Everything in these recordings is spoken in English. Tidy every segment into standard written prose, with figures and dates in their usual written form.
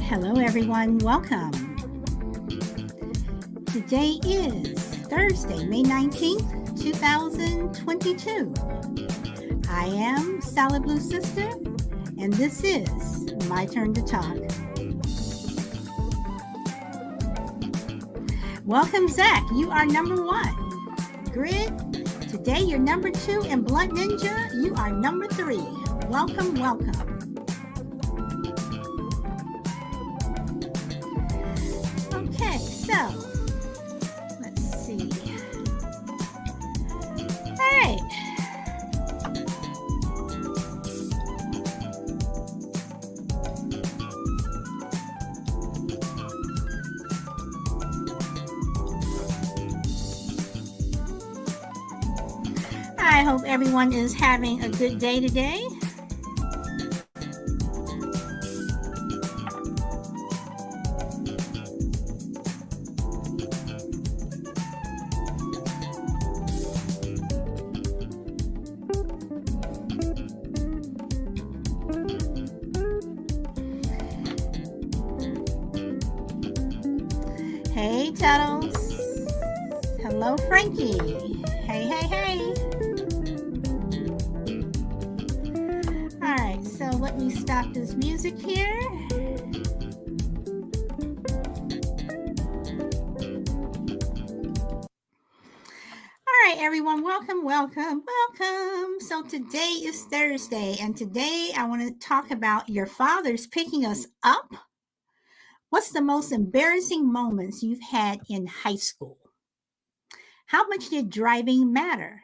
Hello, everyone. Welcome. Today is Thursday, May 19th, 2022. I am Salad Blue Sister, and this is My Turn to Talk. Welcome, Zach. You are number 1. Grid, today you're number 2. And Blunt Ninja, you are number 3. Welcome, welcome. Okay, so let's see. All right. I hope everyone is having a good day today. Hey, Tuttles. Hello, Frankie. Hey, hey, hey. All right, so let me stop this music here. All right, everyone, welcome, welcome, welcome. So today is Thursday, and today I want to talk about your father's picking us up. What's the most embarrassing moments you've had in high school? How much did driving matter?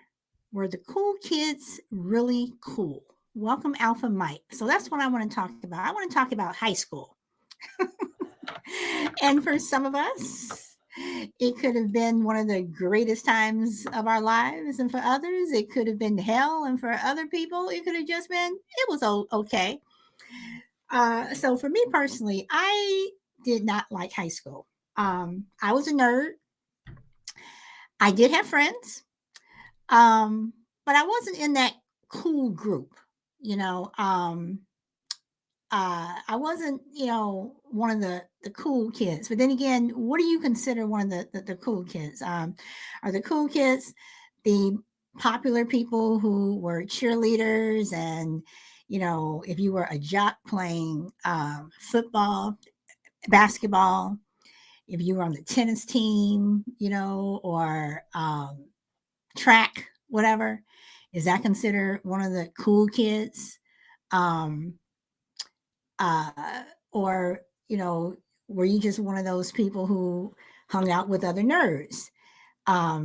Were the cool kids really cool? Welcome, Alpha Mike. So that's what I want to talk about. I want to talk about high school. And for some of us, it could have been one of the greatest times of our lives. And for others, it could have been hell. And for other people, it could have just been, it was okay. So for me personally, I did not like high school. I was a nerd. I did have friends, but I wasn't in that cool group. You know, I wasn't, one of the cool kids. But then again, what do you consider one of the cool kids? Are the cool kids the popular people who were cheerleaders and, if you were a jock playing football, basketball, if you were on the tennis team, or track, whatever, is that considered one of the cool kids? Um, or, were you just one of those people who hung out with other nerds? I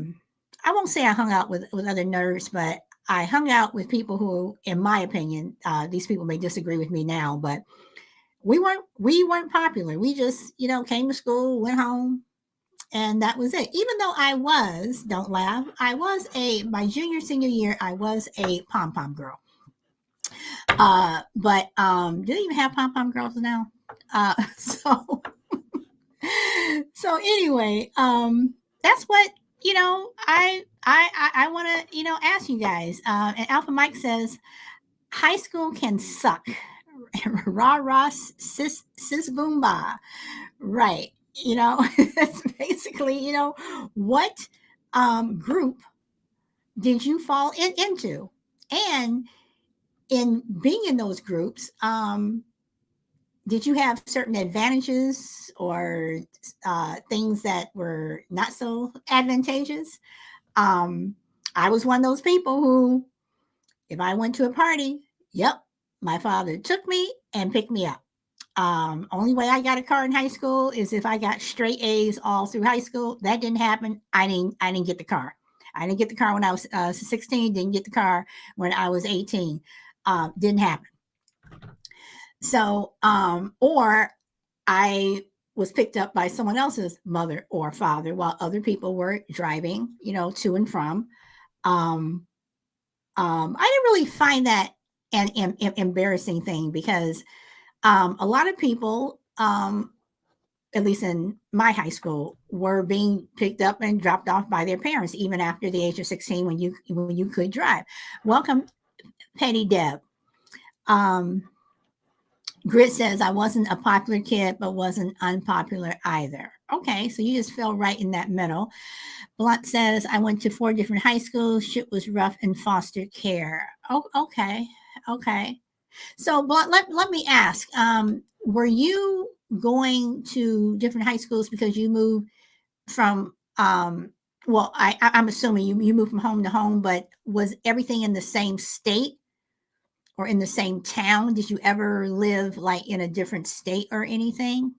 won't say I hung out with other nerds, but I hung out with people who, in my opinion, these people may disagree with me now, but we weren't popular. We just, came to school, went home, and that was it. Even though don't laugh, my junior, senior year, I was a pom-pom girl. But do they even have pom-pom girls now? So anyway, that's what, I want to, ask you guys. And Alpha Mike says, high school can suck. Rah, rah, sis, boomba. Right. That's basically, what group did you fall into? And in being in those groups, did you have certain advantages or things that were not so advantageous? I was one of those people who, if I went to a party, yep, my father took me and picked me up. Only way I got a car in high school is if I got straight A's all through high school. That didn't happen. I didn't get the car. I didn't get the car when I was 16. Didn't get the car when I was 18. Didn't happen. So, or I was picked up by someone else's mother or father while other people were driving, to and from. I didn't really find that an embarrassing thing because a lot of people, at least in my high school, were being picked up and dropped off by their parents, even after the age of 16 when you could drive. Welcome, Petty Deb. Grit says, I wasn't a popular kid, but wasn't unpopular either. Okay, so you just fell right in that middle. Blunt says, I went to 4 different high schools. Shit was rough in foster care. Oh, okay. Okay. So, Blunt, let me ask, were you going to different high schools because you moved from, well, I'm assuming you moved from home to home, but was everything in the same state or in the same town? Did you ever live like in a different state or anything?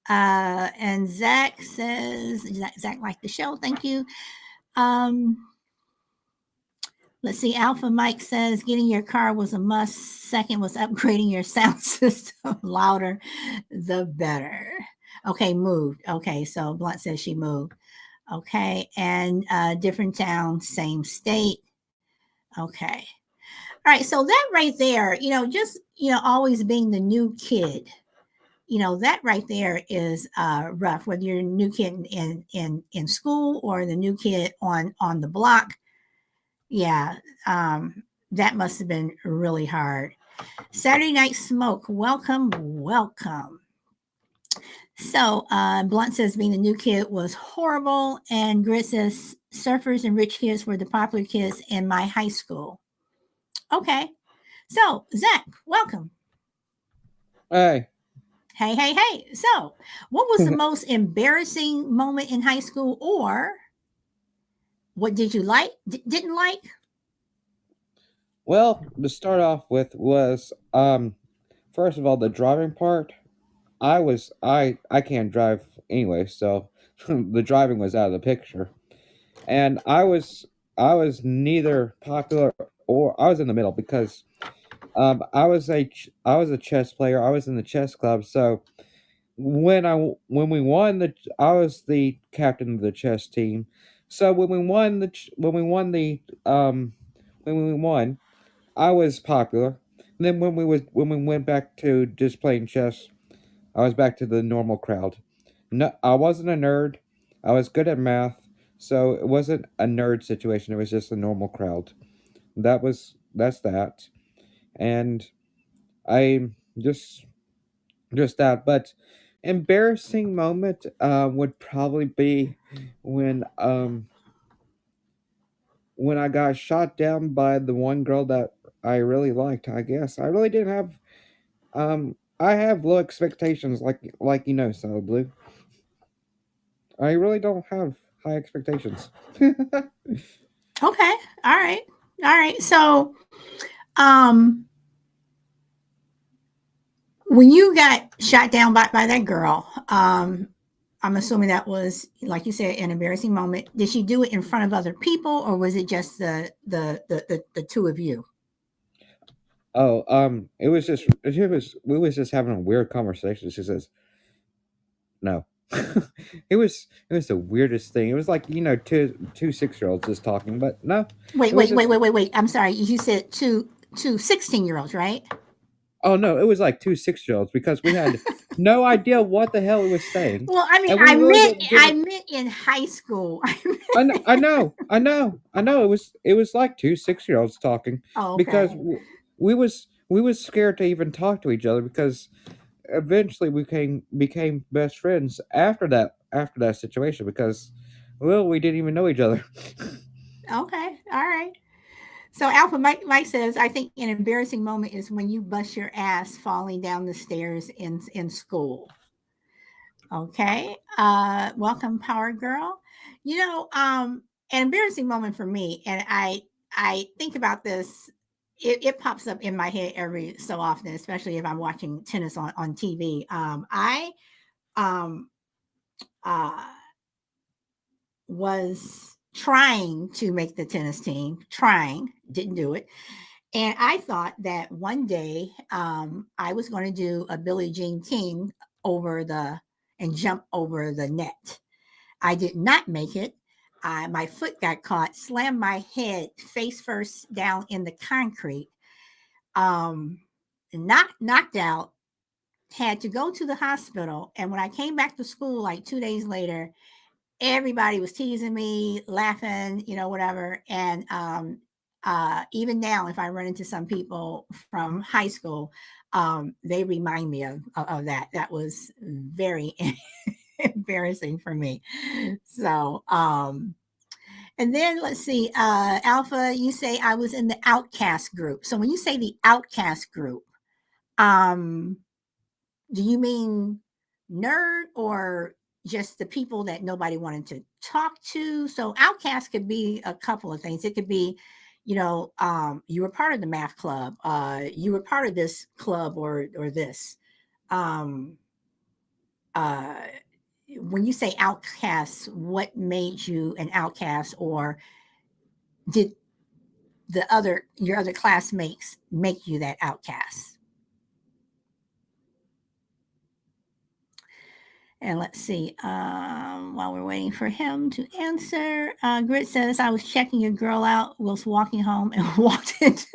And Zach says, Zach liked the show. Thank you. Um, let's see. Alpha Mike says getting your car was a must. Second was upgrading your sound system louder, the better. Okay, moved. Okay, so Blunt says she moved. Okay, and different town, same state. Okay. All right, so that right there, just always being the new kid, that right there is rough. Whether you're a new kid in school or the new kid on the block, yeah, that must have been really hard. Saturday Night Smoke, welcome, welcome. So Blunt says being the new kid was horrible, and Grit says surfers and rich kids were the popular kids in my high school. Okay, so Zach, welcome. Hey. Hey, hey, hey. So, what was the most embarrassing moment in high school, or what did you like, didn't like? Well, to start off with was first of all the driving part. I can't drive anyway, so the driving was out of the picture. And I was neither popular or I was in the middle because I was a chess player. I was in the chess club, so when we won I was the captain of the chess team. So when we won, I was popular. And then when we went back to just playing chess, I was back to the normal crowd. No, I wasn't a nerd. I was good at math, so it wasn't a nerd situation. It was just a normal crowd. That's that, and I just just that. But embarrassing moment would probably be when um when I got shot down by the one girl that I really liked. I guess I really didn't have I have low expectations, Solid Blue. I really don't have high expectations. Okay, all right, all right. So, um, when you got shot down by that girl, I'm assuming that was, like you said, an embarrassing moment. Did she do it in front of other people, or was it just the two of you? Oh, we was just having a weird conversation. She says, "No." It was the weirdest thing. It was like two 6-year-olds just talking, but no, Wait, it was wait, wait, just wait, wait, wait. I'm sorry. You said two 16-year-olds, right? oh no, it was like two 6-year-olds because we had no idea what the hell it was saying, Well, I mean, and we really I didn't. meant in high school. I know. It was like two 6-year-olds talking Oh, because okay. we was scared to even talk to each other because eventually we became best friends after that situation because well we didn't even know each other. Okay. All right. So Alpha Mike says, I think an embarrassing moment is when you bust your ass falling down the stairs in school. Okay. Welcome, Power Girl. An embarrassing moment for me, and I think about this. It pops up in my head every so often, especially if I'm watching tennis on TV. I um uh was trying to make the tennis team, trying, didn't do it. And I thought that one day I was going to do a Billie Jean King over the and jump over the net. I did not make it. My foot got caught, slammed my head face first down in the concrete, um, knocked out, had to go to the hospital. And when I came back to school like 2 days later, everybody was teasing me, laughing, whatever. And even now, if I run into some people from high school, They remind me of that. That was very embarrassing for me. So, and then let's see, Alpha, you say I was in the outcast group. So when you say the outcast group, um, do you mean nerd or just the people that nobody wanted to talk to? So outcast could be a couple of things. It could be, you were part of the math club, you were part of this club or this. Um, uh, when you say outcast, what made you an outcast, or did the other your other classmates make you that outcast? And let's see, while we're waiting for him to answer, Grit says, I was checking a girl out, was walking home and walked into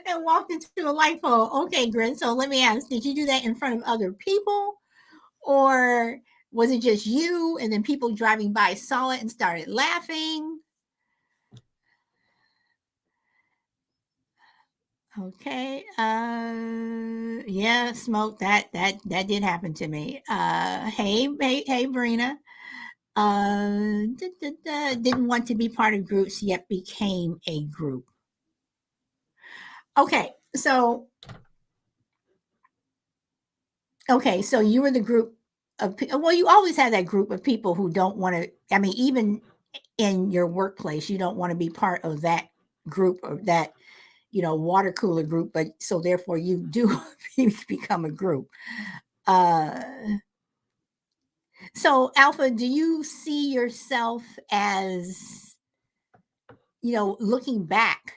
a light pole. Okay, Grit. So let me ask, did you do that in front of other people? Or was it just you and then people driving by saw it and started laughing? Okay. Yeah, smoke. That did happen to me. Hey, Brina. Didn't want to be part of groups, yet became a group. Okay, so so you were the group of well, you always have that group of people who don't want to. I mean, even in your workplace, you don't want to be part of that group or that water cooler group, but so therefore you do become a group. Uh, so Alpha, do you see yourself as looking back?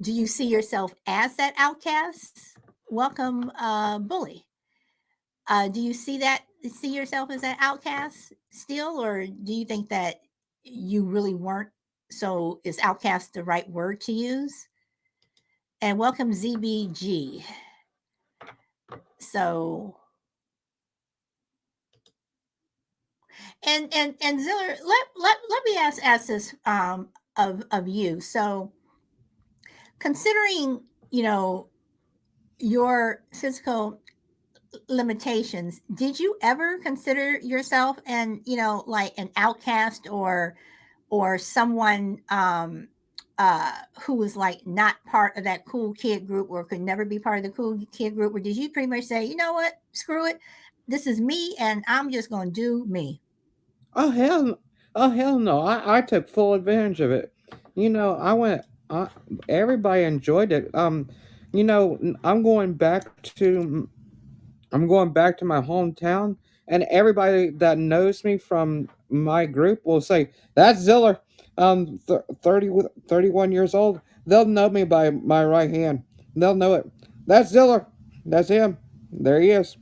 Do you see yourself as that outcast? Welcome, bully. Do you see yourself as that outcast still, or do you think that you really weren't? So is outcast the right word to use? And welcome, ZBG. So and Ziller, let me ask this of you. So considering your physical limitations, did you ever consider yourself and like an outcast or someone who was like not part of that cool kid group or could never be part of the cool kid group, or did you pretty much say, you know what, screw it, this is me and I'm just going to do me? Oh hell, oh hell no! I took full advantage of it. I went. Everybody enjoyed it. I'm going back to my hometown, and everybody that knows me from my group will say, "That's Ziller." 31 years old. They'll know me by my right hand. They'll know it. That's Ziller. That's him. There he is.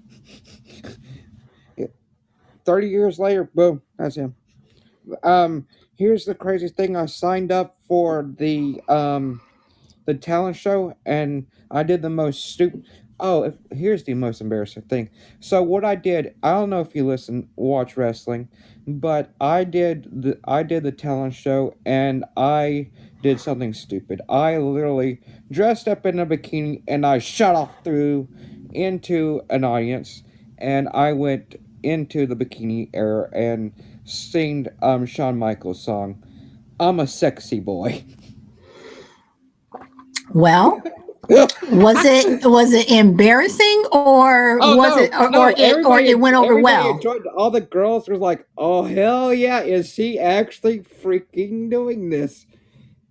30 years later, boom, that's him. Um, Here's the crazy thing. I signed up for the talent show, and I did the most stupid. Oh, here's the most embarrassing thing. So what I did, I don't know if you watch wrestling, but I did the talent show, and I did something stupid. I literally dressed up in a bikini, and I shot off through into an audience, and I went into the bikini era and sing Shawn Michaels song. I'm a sexy boy. Well, was it embarrassing, or Oh was it no, no! or it went over Everybody well? enjoyed. All the girls were like, "Oh hell yeah! Is she actually freaking doing this?"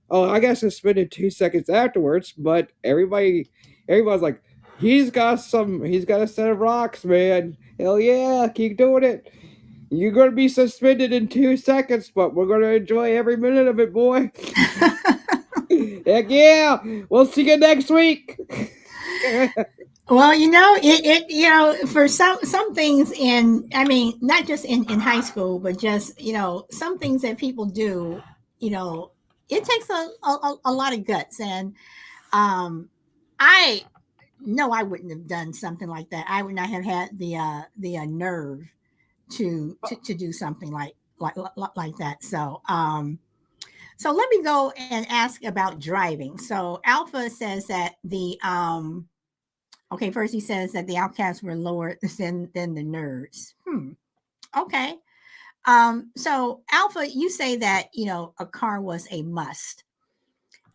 Oh, I got suspended 2 seconds afterwards, but everybody's like, He's got a set of rocks, man. Hell yeah! Keep doing it. You're gonna be suspended in 2 seconds, but we're gonna enjoy every minute of it, boy. Heck yeah! We'll see you next week. Well, it for some things in, I mean, not just in high school, but just some things that people do, you know, it takes a lot of guts, and I no, I wouldn't have done something like that. I would not have had the nerve to do something like that. So let me go and ask about driving. So Alpha says that Okay, first he says that the outcasts were lower than the nerds. Okay. So Alpha, you say that a car was a must.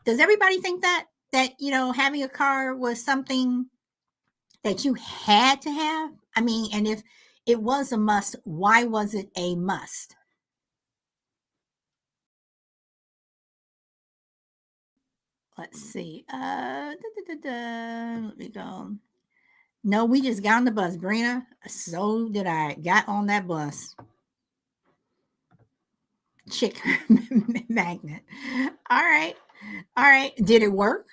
Does everybody think that having a car was something that you had to have? I mean, and if it was a must, why was it a must? Let's see. Let me go. No, we just got on the bus, Brina. So did I. Got on that bus. Chick magnet. All right. All right. Did it work?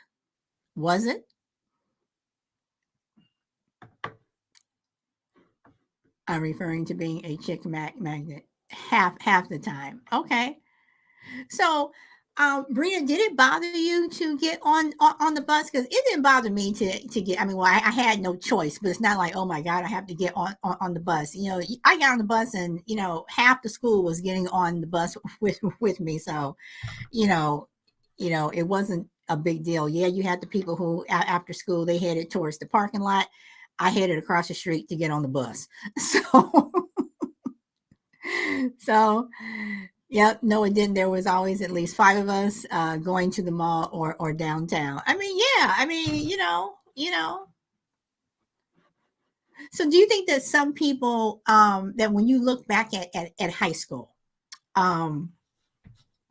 Was it? I'm referring to being a chick magnet half the time. Okay. So, Brina, did it bother you to get on the bus? Because it didn't bother me to get. I mean, well, I had no choice, but it's not like, oh my god, I have to get on the bus. I got on the bus, and half the school was getting on the bus with me. So, you know, it wasn't a big deal. Yeah, you had the people who after school they headed towards the parking lot. I headed across the street to get on the bus. So, so yep, no, it didn't. There was always at least five of us going to the mall or downtown. I mean, yeah, I mean, So, do you think that some people that when you look back at high school, um,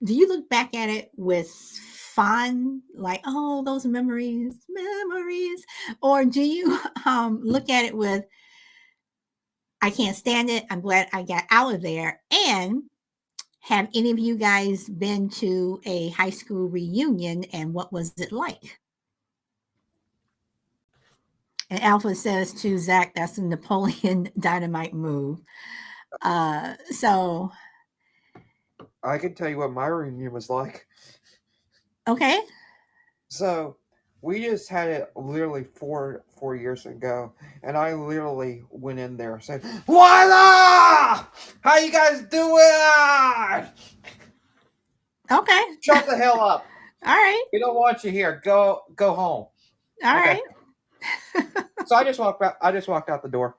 do you look back at it with fun, like, oh, those memories, or do you look at it with, I can't stand it. I'm glad I got out of there. And have any of you guys been to a high school reunion and what was it like? And Alpha says to Zach, that's a Napoleon Dynamite move. So, I can tell you what my reunion was like. okay. So we just had it literally four years ago, and I literally went in there and said, "What up? How you guys doing? Okay. Shut the hell up! All right. We don't want you here. Go home." All Okay. right. So I just walked out. I just walked out the door.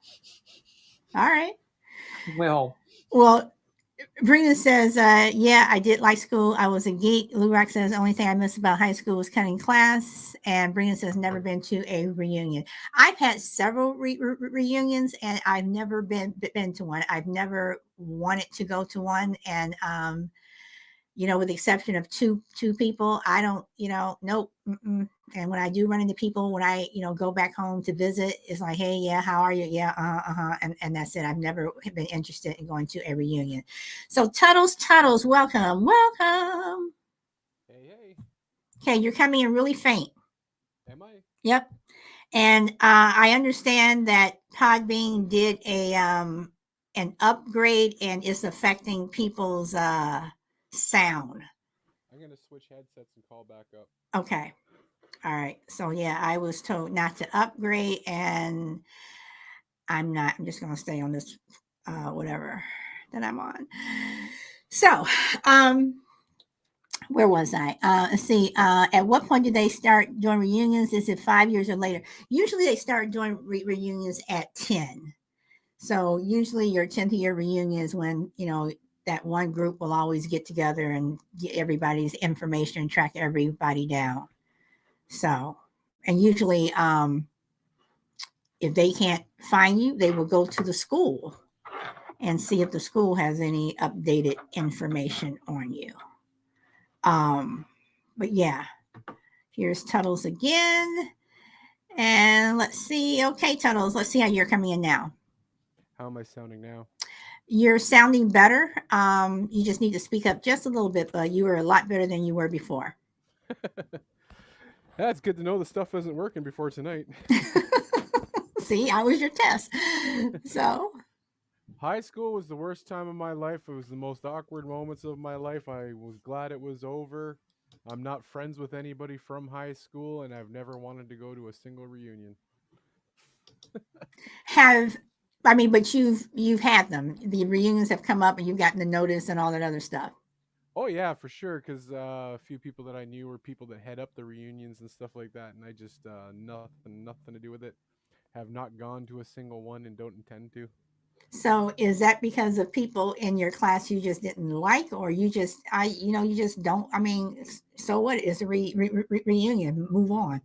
All right. Went home. Well, Brina says, yeah, I did like school. I was a geek. Lou Rock says, only thing I miss about high school was cutting class. And Brina says, never been to a reunion. I've had several reunions and I've never been to one. I've never wanted to go to one. And, with the exception of two people, I don't, nope. Mm-mm. And when I do run into people, when I, go back home to visit, it's like, hey, yeah, how are you? Yeah, and that's it. I've never been interested in going to a reunion. So Tuttles, welcome. Hey, hey, Okay, you're coming in really faint. am I? Yep. And I understand that Podbean did an upgrade and it's affecting people's sound. I'm gonna switch headsets and call back up. Okay. All right. So yeah, I was told not to upgrade, and I'm not. I'm just going to stay on this, whatever that I'm on. So, where was I? Let's see. At what point did they start doing reunions? Is it 5 years or later? Usually, they start doing reunions at 10. So usually, your 10th year reunion is when that one group will always get together and get everybody's information and track everybody down. So, and usually, if they can't find you, they will go to the school and see if the school has any updated information on you. Um, but yeah, here's Tuttles again. And let's see. Okay, Tuttles, let's see how you're coming in now. How am I sounding now? You're sounding better. You just need to speak up just a little bit, but you were a lot better than you were before. That's good to know the stuff isn't working before tonight. See, I was your test. So, High school was the worst time of my life. It was the most awkward moments of my life. I was glad it was over. I'm not friends with anybody from high school, and I've never wanted to go to a single reunion. have but you've had them. The reunions have come up, and you've gotten the notice and all that other stuff. Oh yeah, for sure. Because a few people that I knew were people that head up the reunions and stuff like that, and I just nothing to do with it. have not gone to a single one and don't intend to. So is that because of people in your class you just didn't like, or you just, you just don't? I mean, so what? It's a reunion. Move on.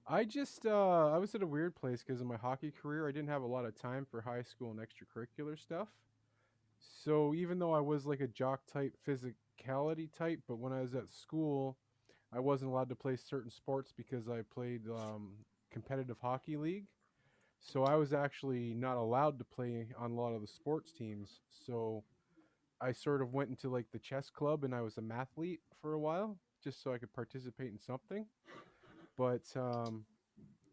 I was at a weird place because in my hockey career, I didn't have a lot of time for high school and extracurricular stuff. So even though I was like a jock type, physicality type, but when I was at school, I wasn't allowed to play certain sports because I played competitive hockey league. So I was actually not allowed to play on a lot of the sports teams. So I sort of went into like the chess club and I was a mathlete for a while just so I could participate in something. But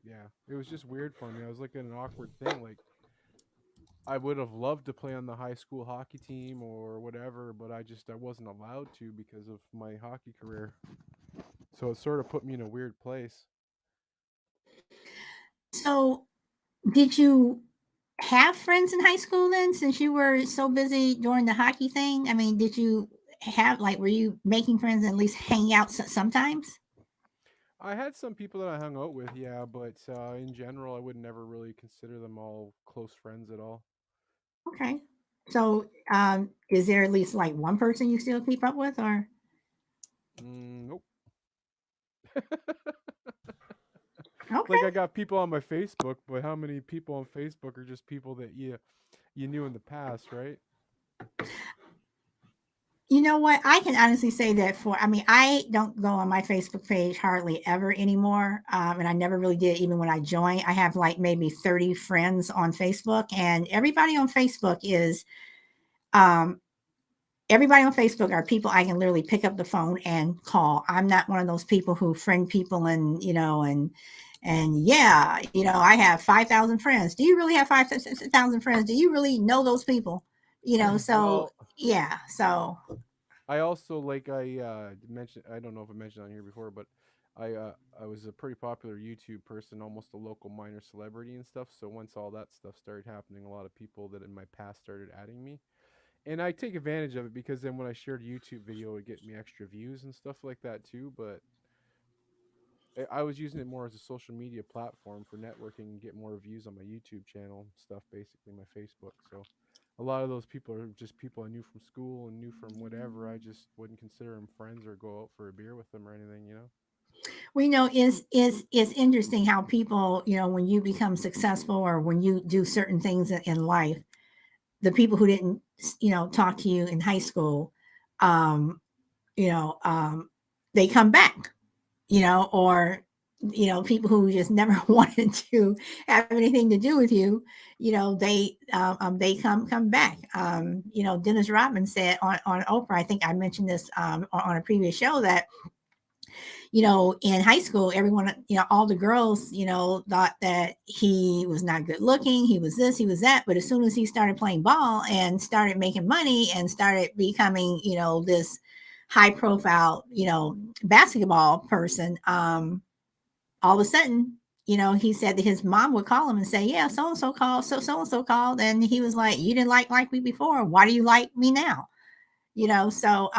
yeah, it was just weird for me. I was like in an awkward thing. Like I would have loved to play on the high school hockey team or whatever, but I wasn't allowed to because of my hockey career. So it sort of put me in a weird place. So did you have friends in high school then, since you were so busy during the hockey thing? I mean, did you have, like, were you making friends and at least hanging out sometimes? I had some people that I hung out with, yeah, but in general, I would never really consider them all close friends at all. Okay. So, is there at least like one person you still keep up with, or Nope. Like okay? I got people on my Facebook, but how many people on Facebook are just people that you knew in the past, right? You know what? I can honestly say that I mean, I don't go on my Facebook page hardly ever anymore. And I never really did, even when I joined. I have like maybe 30 friends on Facebook, and um, everybody on Facebook are people I can literally pick up the phone and call. I'm not one of those people who friend people and, and yeah, I have 5,000 friends. Do you really have 5,000 friends? Do you really know those people? So Well, yeah, so I also like I mentioned I don't know if I mentioned on here before, but I was a pretty popular YouTube person, almost a local minor celebrity and stuff. So once all that stuff started happening, a lot of people that in my past started adding me. And I take advantage of it because then when I shared a YouTube video, it would get me extra views and stuff like that too. But I was using it more as a social media platform for networking and get more views on my YouTube channel and stuff, basically my Facebook. So a lot of those people are just people I knew from school and knew from whatever. I just wouldn't consider them friends or go out for a beer with them or anything, you know? we know is interesting how people, when you become successful or when you do certain things in life, the people who didn't, talk to you in high school, um, you know, um, they come back, or people who just never wanted to have anything to do with you, they come back. Dennis Rodman said on Oprah, I think I mentioned this on a previous show, that in high school, everyone, all the girls, thought that he was not good looking. He was this, he was that. But as soon as he started playing ball and started making money and started becoming, this high profile, basketball person, all of a sudden, he said that his mom would call him and say, "Yeah, so and so called, so and so called," and he was like, "You didn't like me before. Why do you like me now?" So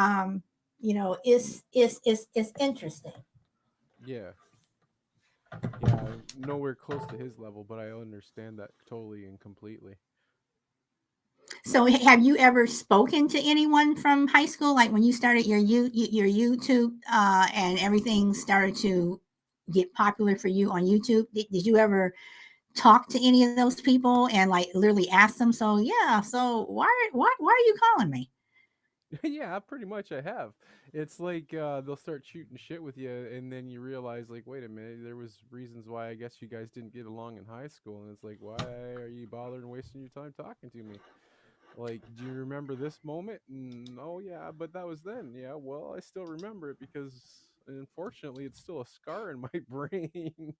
it's interesting. Yeah. Yeah. Nowhere close to his level, but I understand that totally and completely. So have you ever spoken to anyone from high school, like when you started your YouTube, and everything started to get popular for you on YouTube? Did you ever talk to any of those people and like literally ask them, so yeah, so why are you calling me? Yeah, pretty much I have. It's like they'll start shooting shit with you, and then you realize, like, wait a minute, there was reasons why I guess you guys didn't get along in high school, and it's like, why are you bothering wasting your time talking to me? Like, do you remember this moment? Oh yeah, but that was then. Yeah, well, I still remember it because unfortunately, it's still a scar in my brain.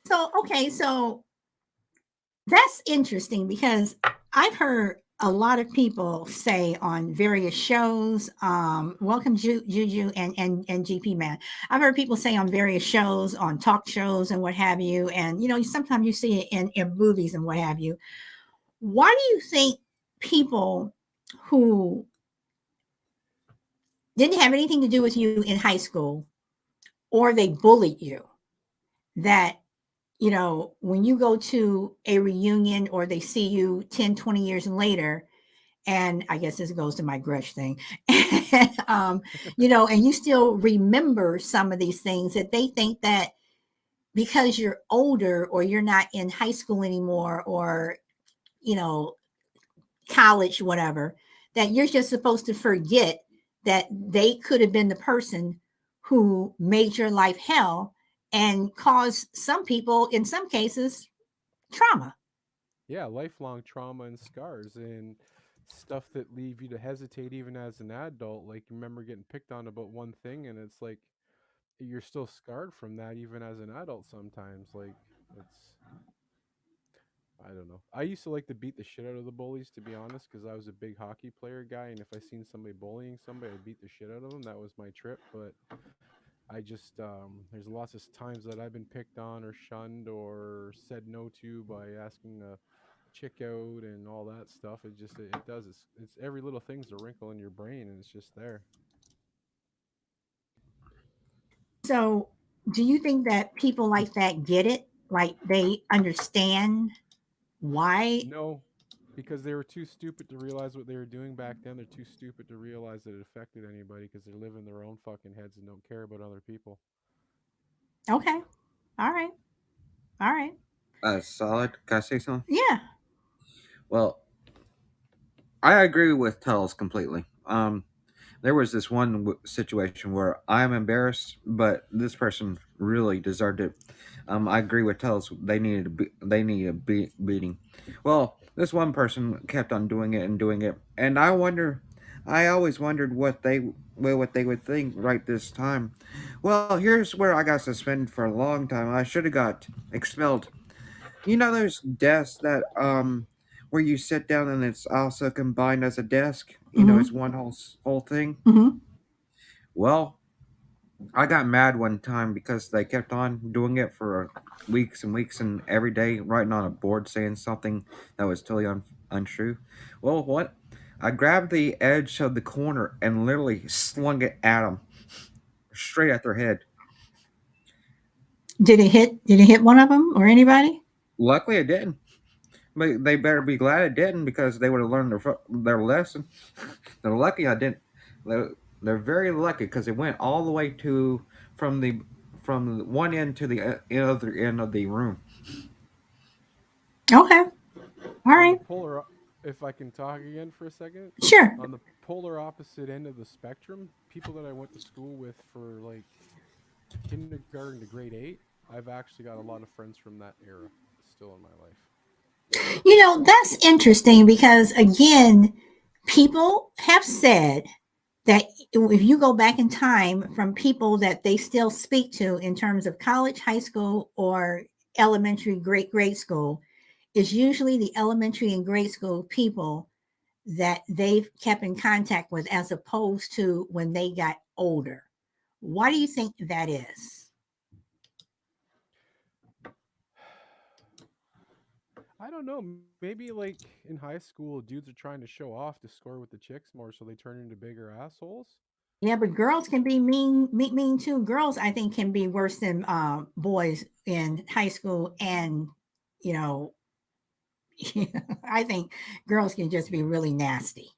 So okay, so that's interesting because I've heard a lot of people say on various shows, welcome Juju and GP Man. I've heard people say on various shows, on talk shows and what have you, and sometimes you see it in movies and what have you. Why do you think people who didn't have anything to do with you in high school, or they bullied you, that when you go to a reunion or they see you 10, 20 years later, and I guess this goes to my grudge thing, and you still remember some of these things that they think that because you're older or you're not in high school anymore or, you know, college, whatever, that you're just supposed to forget that they could have been the person who made your life hell and caused some people, in some cases, trauma. Yeah, lifelong trauma and scars and stuff that leave you to hesitate even as an adult. Like, you remember getting picked on about one thing, and it's like you're still scarred from that even as an adult sometimes. Like, it's, I don't know. I used to like to beat the shit out of the bullies, to be honest, because I was a big hockey player guy, and if I seen somebody bullying somebody, I'd beat the shit out of them. That was my trip. But I just there's lots of times that I've been picked on or shunned or said no to by asking a chick out and all that stuff. It does it's every little thing's a wrinkle in your brain, and it's just there. So, do you think that people like that get it? Like they understand why? No, because they were too stupid to realize what they were doing back then. They're too stupid to realize that it affected anybody because they live in their own fucking heads and don't care about other people. Okay. All right. All right. Solid. Can I say something? Yeah. Well, I agree with Tells completely. There was this one situation where I'm embarrassed, but this person really deserved it. I agree with Tells. They needed beating. Well, this one person kept on doing it and doing it, and I always wondered what they would think right this time. Well, here's where I got suspended for a long time. I should have got expelled. You know those desks that where you sit down and it's also combined as a desk. You know, Mm-hmm. it's one whole thing. Mm-hmm. Well, I got mad one time because they kept on doing it for weeks and weeks and every day writing on a board saying something that was totally untrue. Well, what? I grabbed the edge of the corner and literally slung it at them, straight at their head. Did it hit? Did it hit one of them or anybody? Luckily, it didn't. But they better be glad it didn't because they would have learned their lesson. They're lucky I didn't. They're, they're very lucky because it went all the way to from the one end to the other end of the room. Okay. All On the right. polar, if I can talk again for a second, Sure. on the polar opposite end of the spectrum, people that I went to school with for like kindergarten to grade 8, I've actually got a lot of friends from that era still in my life. That's interesting because, again, people have said that if you go back in time from people that they still speak to in terms of college, high school, or elementary, grade school, is usually the elementary and grade school people that they've kept in contact with as opposed to when they got older. Why do you think that is? I don't know. Maybe like in high school, dudes are trying to show off to score with the chicks more, so they turn into bigger assholes. Yeah, but girls can be mean too. Girls, I think, can be worse than boys in high school, and you know, I think girls can just be really nasty.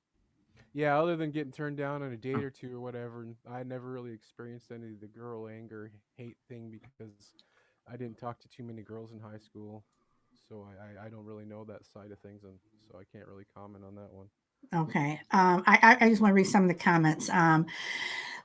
Yeah, other than getting turned down on a date or two or whatever, and I never really experienced any of the girl anger hate thing because I didn't talk to too many girls in high school, so I don't really know that side of things, and so I can't really comment on that one. Okay. I just want to read some of the comments.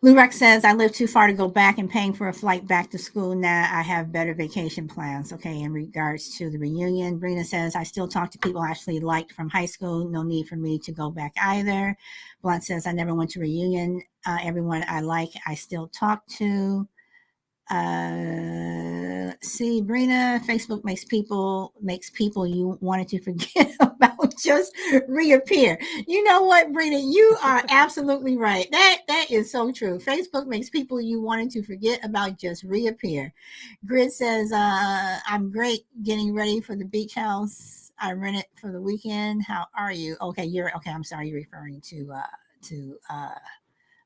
Lou Rex says, I live too far to go back and paying for a flight back to school. Now I have better vacation plans. Okay. In regards to the reunion, Brina says, I still talk to people I actually liked from high school. No need for me to go back either. Blunt says, I never went to reunion. Everyone I like, I still talk to. See, Brina, Facebook makes people you wanted to forget about just reappear. You know what, Brina? You are absolutely right. That is so true. Facebook makes people you wanted to forget about just reappear. Grid says, I'm great getting ready for the beach house. I rent it for the weekend. How are you? Okay, you're okay. I'm sorry, you're referring to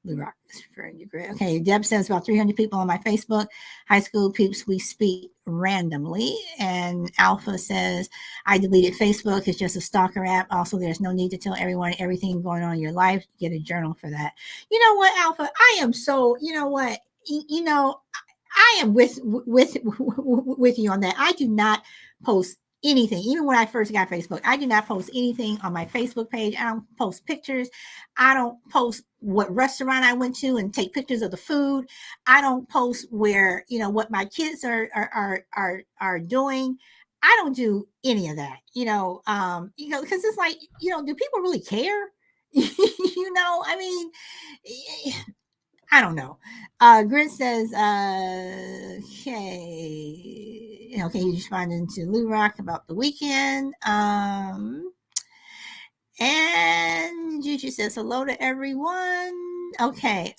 Blue Rock is referring to Grit. Okay, Deb says about 300 people on my Facebook. High school peeps, we speak randomly. And Alpha says, I deleted Facebook. It's just a stalker app. Also, there's no need to tell everyone everything going on in your life. Get a journal for that. You know what, Alpha? I am so, you know what? You know, I am with you on that. I do not post anything. Even when I first got Facebook, I do not post anything on my Facebook page. I don't post pictures. I don't post what restaurant I went to and take pictures of the food. I don't post where, you know, what my kids are doing. I don't do any of that, because it's like, do people really care? I mean, I don't know. Grit says, okay, he's responding to Lou Rock about the weekend. And Juju says, hello to everyone. Okay.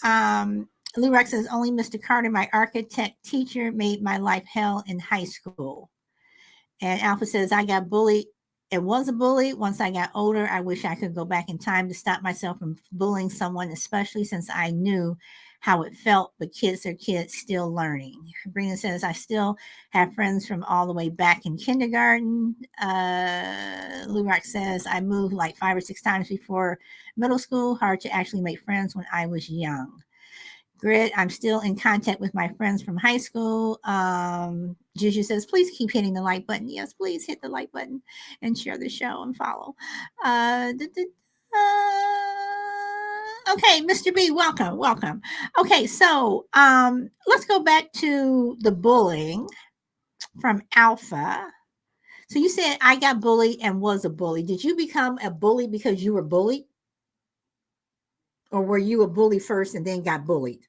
Lou Rock says, only Mr. Carter, my architect teacher, made my life hell in high school. And Alpha says, I got bullied. It was a bully. Once I got older, I wish I could go back in time to stop myself from bullying someone, especially since I knew how it felt. But kids are kids, still learning. Brina says, I still have friends from all the way back in kindergarten. Lurak says, I moved like 5 or 6 times before middle school. Hard to actually make friends when I was young. Grit, I'm still in contact with my friends from high school. Juju says, please keep hitting the like button. Yes, please hit the like button and share the show and follow. Okay, Mr. B, welcome, welcome. Okay, so let's go back to the bullying from Alpha. So you said I got bullied and was a bully. Did you become a bully because you were bullied? Or were you a bully first and then got bullied?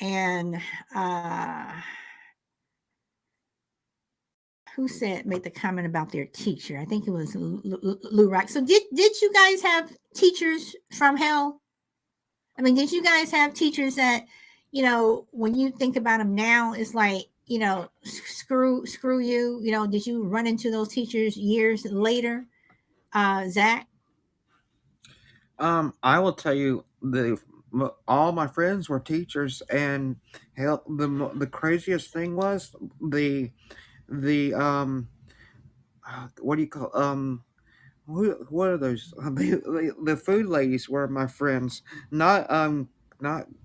And who said made the comment about their teacher? I think it was Lou Rock. So did you guys have teachers from hell? I mean, did you guys have teachers that, when you think about them now, it's like, screw you. Did you run into those teachers years later, Zach? I will tell you all my friends were teachers, and hell, the craziest thing was the what do you call what are those the food ladies were my friends, not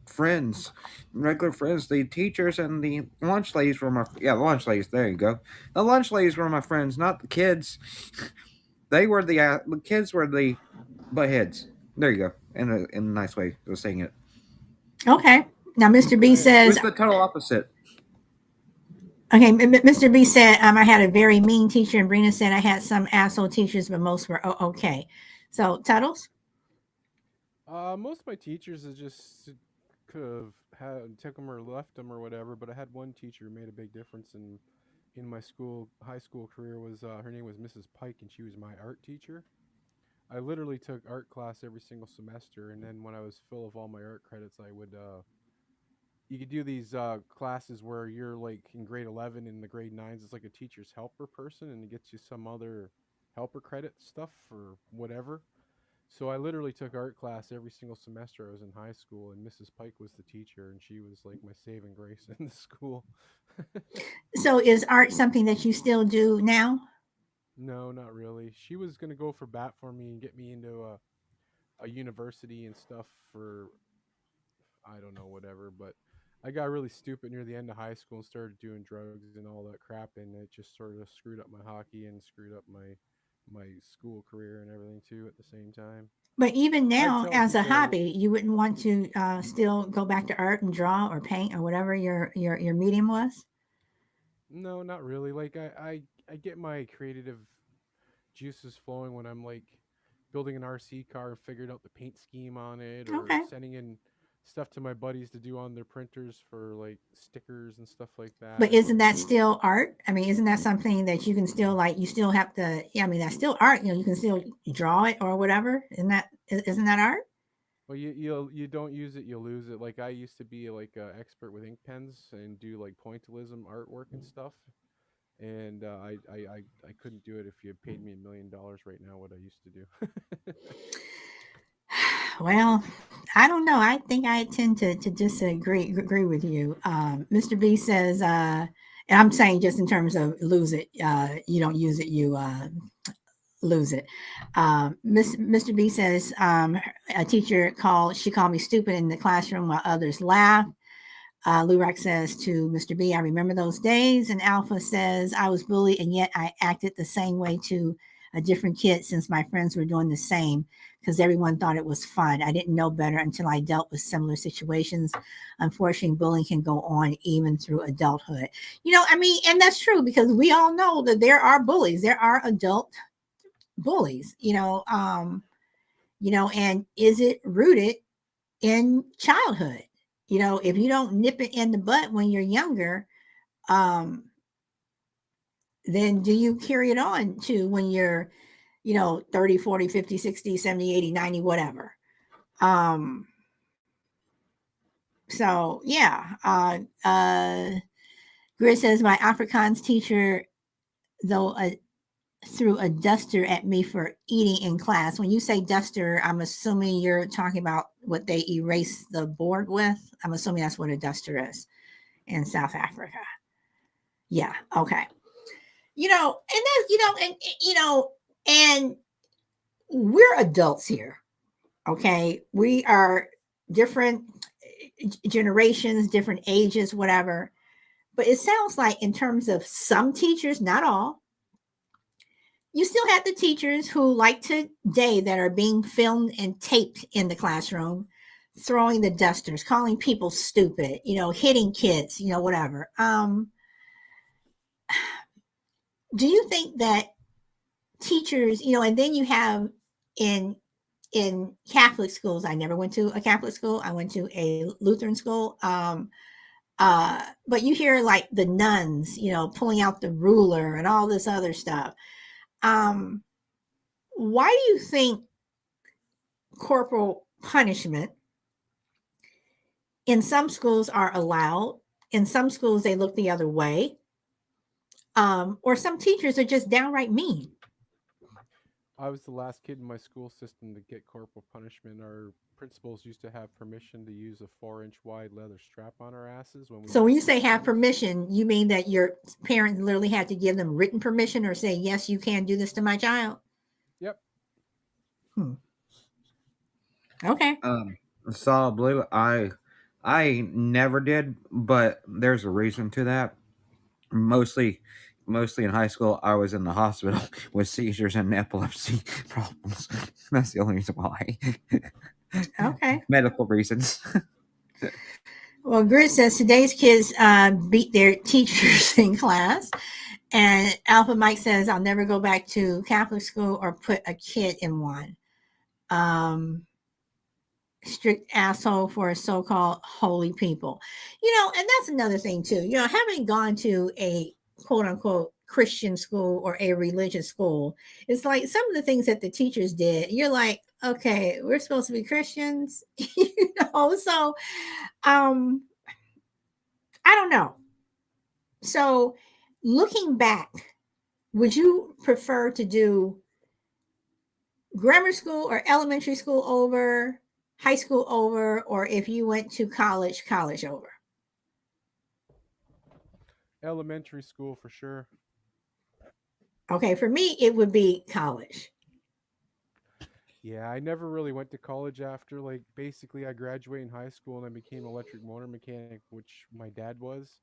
friends, regular friends. The teachers and the lunch ladies were the lunch ladies. There you go. The lunch ladies were my friends, not the kids. They were the kids were the butt heads. There you go. In a nice way of saying it. Okay. Now, Mr. B I It says, was the total opposite. okay, Mr. B said, I had a very mean teacher, and Brina said I had some asshole teachers, but most were okay. So, Tuttles? most of my teachers is just could have had took them or left them or whatever. But I had one teacher who made a big difference in my high school career. Was her name was Mrs. Pike, and she was my art teacher. I literally took art class every single semester, and then when I was full of all my art credits, I would you could do these classes where you're like in grade 11 and the grade 9s. It's like a teacher's helper person, and it gets you some other helper credit stuff or whatever. So I literally took art class every single semester I was in high school, and Mrs. Pike was the teacher, and she was like my saving grace in the school. So, is art something that you still do now? No, not really. She was gonna go for bat for me and get me into a university and stuff for I don't know whatever, but I got really stupid near the end of high school and started doing drugs and all that crap, and it just sort of screwed up my hockey and screwed up my school career and everything too at the same time. But even I now, tell as a people, hobby, you wouldn't want to still go back to art and draw or paint or whatever your medium was. no, not really. Like I get my creative juices flowing when I'm like building an RC car and figured out the paint scheme on it, or Okay. sending in stuff to my buddies to do on their printers for like stickers and stuff like But that. isn't that still art? I mean, isn't that something that you can still like? You still have to. Yeah, I mean, that's still art. You can still draw it or whatever. Isn't that art? Well, you don't use it, you lose it. Like I used to be like a expert with ink pens and do like pointillism artwork and stuff. and I couldn't do it if you paid me $1 million right now. What I used to do. Well, I don't know. I think I tend to disagree with you. Mr. B says, and I'm saying just in terms of lose it, you don't use it, you lose it. Mr. B says, a teacher she called me stupid in the classroom while others laughed. Lurak says to Mr. B, I remember those days. And Alpha says, I was bullied and yet I acted the same way to a different kid since my friends were doing the same because everyone thought it was fun. I didn't know better until I dealt with similar situations. Unfortunately, bullying can go on even through adulthood. I mean, and that's true because we all know that there are bullies, there are adult bullies, and is it rooted in childhood? If you don't nip it in the butt when you're younger, um, then do you carry it on to when you're, 30, 40, 50, 60, 70, 80, 90, whatever? Um, so yeah, Grit says my Afrikaans teacher, though, threw a duster at me for eating in class. When you say duster, I'm assuming you're talking about what they erase the board with. I'm assuming that's what a duster is in South Africa. Yeah. Okay. And that's, and we're adults here. Okay. We are different generations, different ages, whatever. But it sounds like, in terms of some teachers, not all, you still have the teachers who, like today, that are being filmed and taped in the classroom, throwing the dusters, calling people stupid, hitting kids, whatever. Do you think that teachers, and then you have in Catholic schools. I never went to a Catholic school. I went to a Lutheran school. But you hear like the nuns, pulling out the ruler and all this other stuff. Um, why do you think corporal punishment in some schools are allowed? In some schools, they look the other way. Or some teachers are just downright mean. I was the last kid in my school system to get corporal punishment. Our principals used to have permission to use a 4-inch wide leather strap on our asses when we So did when you say stupid have things. permission, you mean that your parents literally had to give them written permission or say, yes, you can do this to my child? Yep. Hmm. Okay. Um, Solid Blue, I never did, but there's a reason to that. Mostly, mostly in high school, I was in the hospital with seizures and epilepsy problems. That's the only reason why. Okay. Medical reasons. Well, Grit says today's kids beat their teachers in class. And Alpha Mike says, I'll never go back to Catholic school or put a kid in one. Um, Strict asshole for so called holy people. And that's another thing, too. Having gone to a quote unquote Christian school or a religious school, it's like some of the things that the teachers did, you're like, okay, we're supposed to be Christians, So, um, I don't know. So, looking back, would you prefer to do grammar school or elementary school over, high school over, or if you went to college over? Elementary school for sure. Okay, for me, it would be college. Yeah, I never really went to college after. Like, basically, I graduated in high school and I became electric motor mechanic, which my dad was.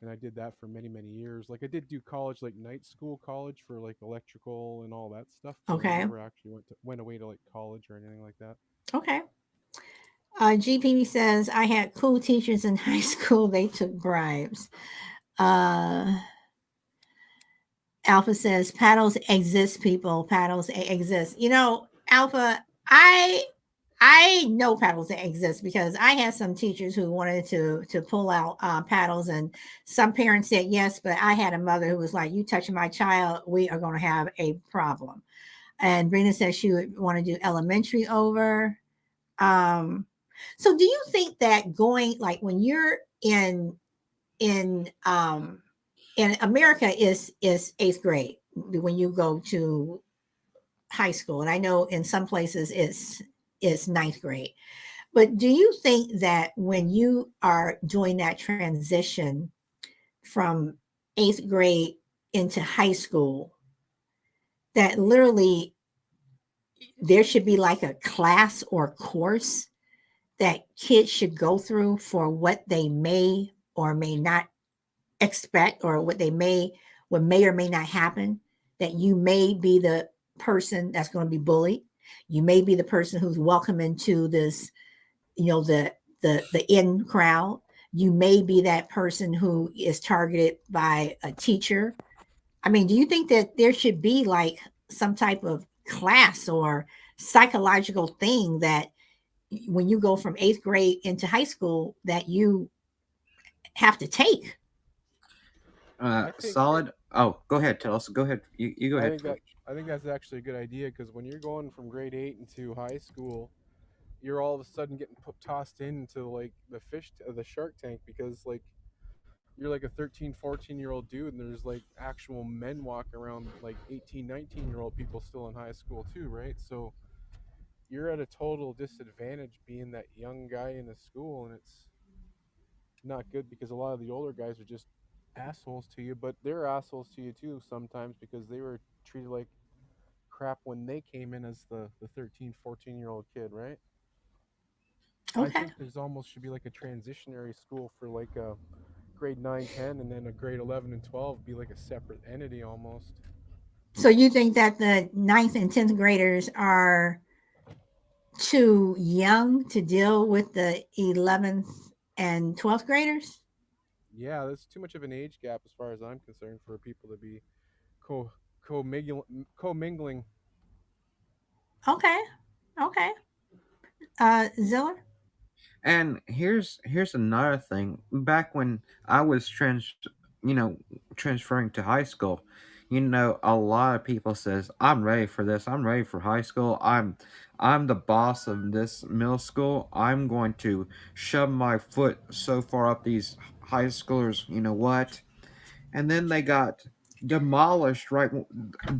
And I did that for many, many years. Like, I did do college, like night school college for like electrical and all that stuff, but I Okay, never actually went away to like college or anything like that. okay. GP says I had cool teachers in high school. They took bribes. Uh, Alpha says paddles exist, people. Paddles exist. Alpha, I know paddles exist because I had some teachers who wanted to pull out paddles, and some parents said yes, but I had a mother who was like, "You touch my child, we are going to have a problem." And Brina says she would want to do elementary over. Um, so, do you think that going like when you're in in America is eighth grade when you go to high school, and I know in some places it's ninth grade. But do you think that when you are doing that transition from eighth grade into high school, that literally there should be like a class or course that kids should go through for what they may or may not expect, or what may or may not happen, that you may be the person that's going to be bullied, you may be the person who's welcome into this, the in crowd, you may be that person who is targeted by a teacher. I mean, do you think that there should be like some type of class or psychological thing that when you go from eighth grade into high school that you have to take? I think Solid. Oh, go ahead, tell us. Go ahead. You go I ahead think that first. I think that's actually a good idea because when you're going from grade 8 into high school, you're all of a sudden getting tossed into like the shark tank because like you're like a 13, 14-year-old dude and there's like actual men walking around like 18, 19-year-old people still in high school too, right? So you're at a total disadvantage being that young guy in a school, and it's not good because a lot of the older guys are just assholes to you, but they're assholes to you too sometimes because they were treated like crap when they came in as the 13, 14-year-old kid, right? I Okay. think there's almost should be like a transitionary school for like a grade 9, 10, and then a grade 11 and 12 be like a separate entity almost. So you think that the ninth and 10th graders are too young to deal with the 11th and 12th graders? Yeah, there's too much of an age gap as far as I'm concerned for people to be co co-mingling. Okay. Okay. Zilla? And here's another thing. Back when I was you know, transferring to high school, a lot of people says, "I'm ready for this. I'm ready for high school. I'm the boss of this middle school. I'm going to shove my foot so far up these high schoolers. You know what?" And then they got demolished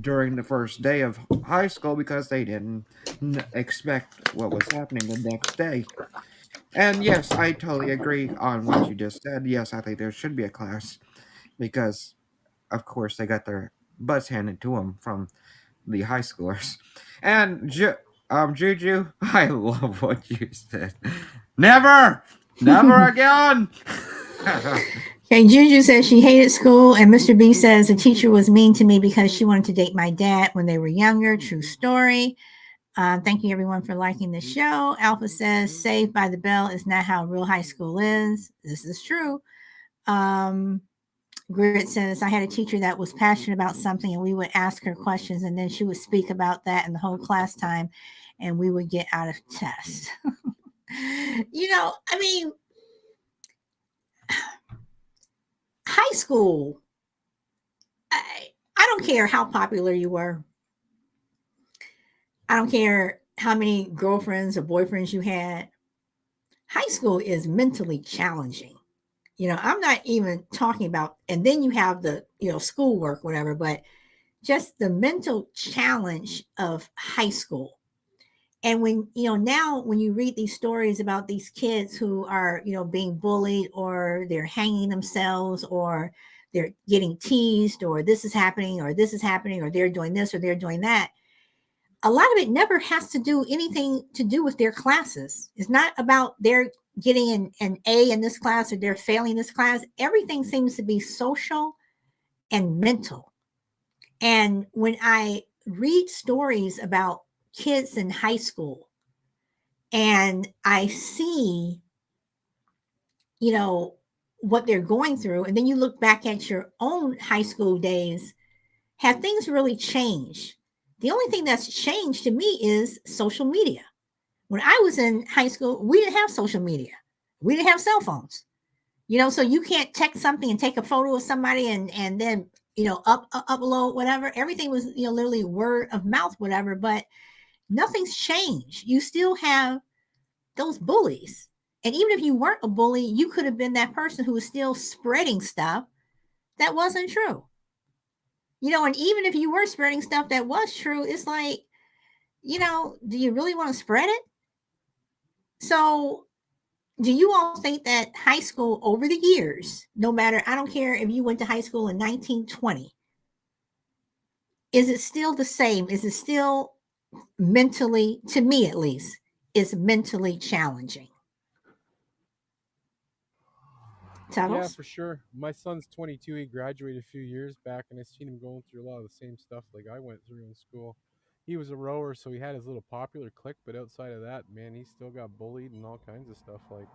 during the first day of high school because they didn't expect what was happening the next day. And yes, I totally agree on what you just said. Yes, I think there should be a class because, of course, they got their butts handed to them from the high schoolers. And Juju, I love what you said. Never, never again. Okay, Juju says she hated school, and Mr. B says the teacher was mean to me because she wanted to date my dad when they were younger. True story. Thank you, everyone, for liking the show. Alpha says Saved by the Bell is not how real high school is. This is true. Um, Grit says, I had a teacher that was passionate about something, and we would ask her questions, and then she would speak about that in the whole class time, and we would get out of test. I mean, high school, I don't care how popular you were. I don't care how many girlfriends or boyfriends you had. High school is mentally challenging. I'm not even talking about, and then you have the, schoolwork, whatever, but just the mental challenge of high school. And when, now when you read these stories about these kids who are, being bullied, or they're hanging themselves, or they're getting teased, or this is happening, or this is happening, or they're doing this, or they're doing that, a lot of it never has to do anything to do with their classes. It's not about their getting an A in this class or they're failing this class. Everything seems to be social and mental. And when I read stories about kids in high school and I see, you know, what they're going through, and then you look back at your own high school days, have things really changed? The only thing that's changed to me is social media. When I was in high school, we didn't have social media. We didn't have cell phones. So you can't text something and take a photo of somebody and then upload whatever. Everything was literally word of mouth, whatever. But nothing's changed. You still have those bullies, and even if you weren't a bully, you could have been that person who was still spreading stuff that wasn't true. And even if you were spreading stuff that was true, it's like, do you really want to spread it? So, do you all think that high school over the years, no matter, I don't care if you went to high school in 1920, is it still the same? Is it still mentally, to me at least, is mentally challenging? Yeah, Tuttles? for sure. My son's 22. He graduated a few years back, and I've seen him going through a lot of the same stuff like I went through in school. He was a rower, so he had his little popular clique, but outside of that, man, he still got bullied and all kinds of stuff. Like,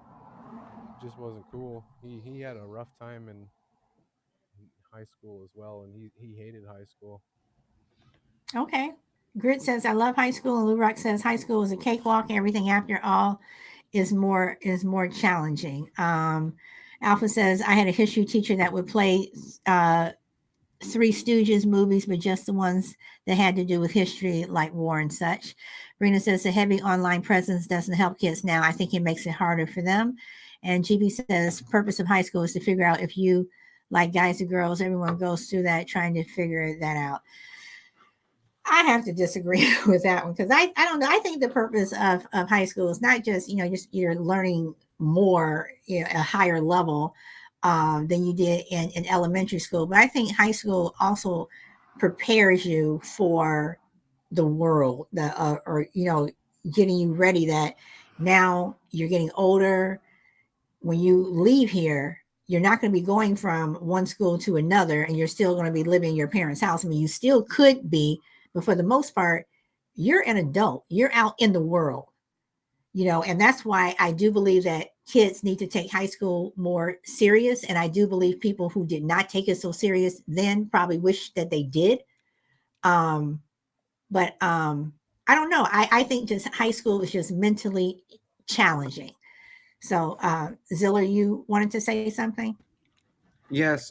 just wasn't cool. He had a rough time in high school as well, and he hated high school. Okay. Grit says, I love high school. And Lou Rock says, high school is a cakewalk. Everything after all is more challenging. Alpha says, I had a history teacher that would play Three Stooges movies, but just the ones that had to do with history, like war and such. Rena says the heavy online presence doesn't help kids now. I think it makes it harder for them. And GB says, purpose of high school is to figure out if you like guys or girls. Everyone goes through that trying to figure that out. I have to disagree with that one because I don't know. I think the purpose of high school is not just, just you're learning more, a higher level than you did in elementary school. But I think high school also prepares you for the world, or, getting you ready that now you're getting older. When you leave here, you're not going to be going from one school to another, and you're still going to be living in your parents' house. I mean, you still could be, but for the most part, you're an adult. You're out in the world, and that's why I do believe that kids need to take high school more serious. And I do believe people who did not take it so serious then probably wish that they did. Um, but I don't know. I think just high school is just mentally challenging. So, Zilla, you wanted to say something? Yes,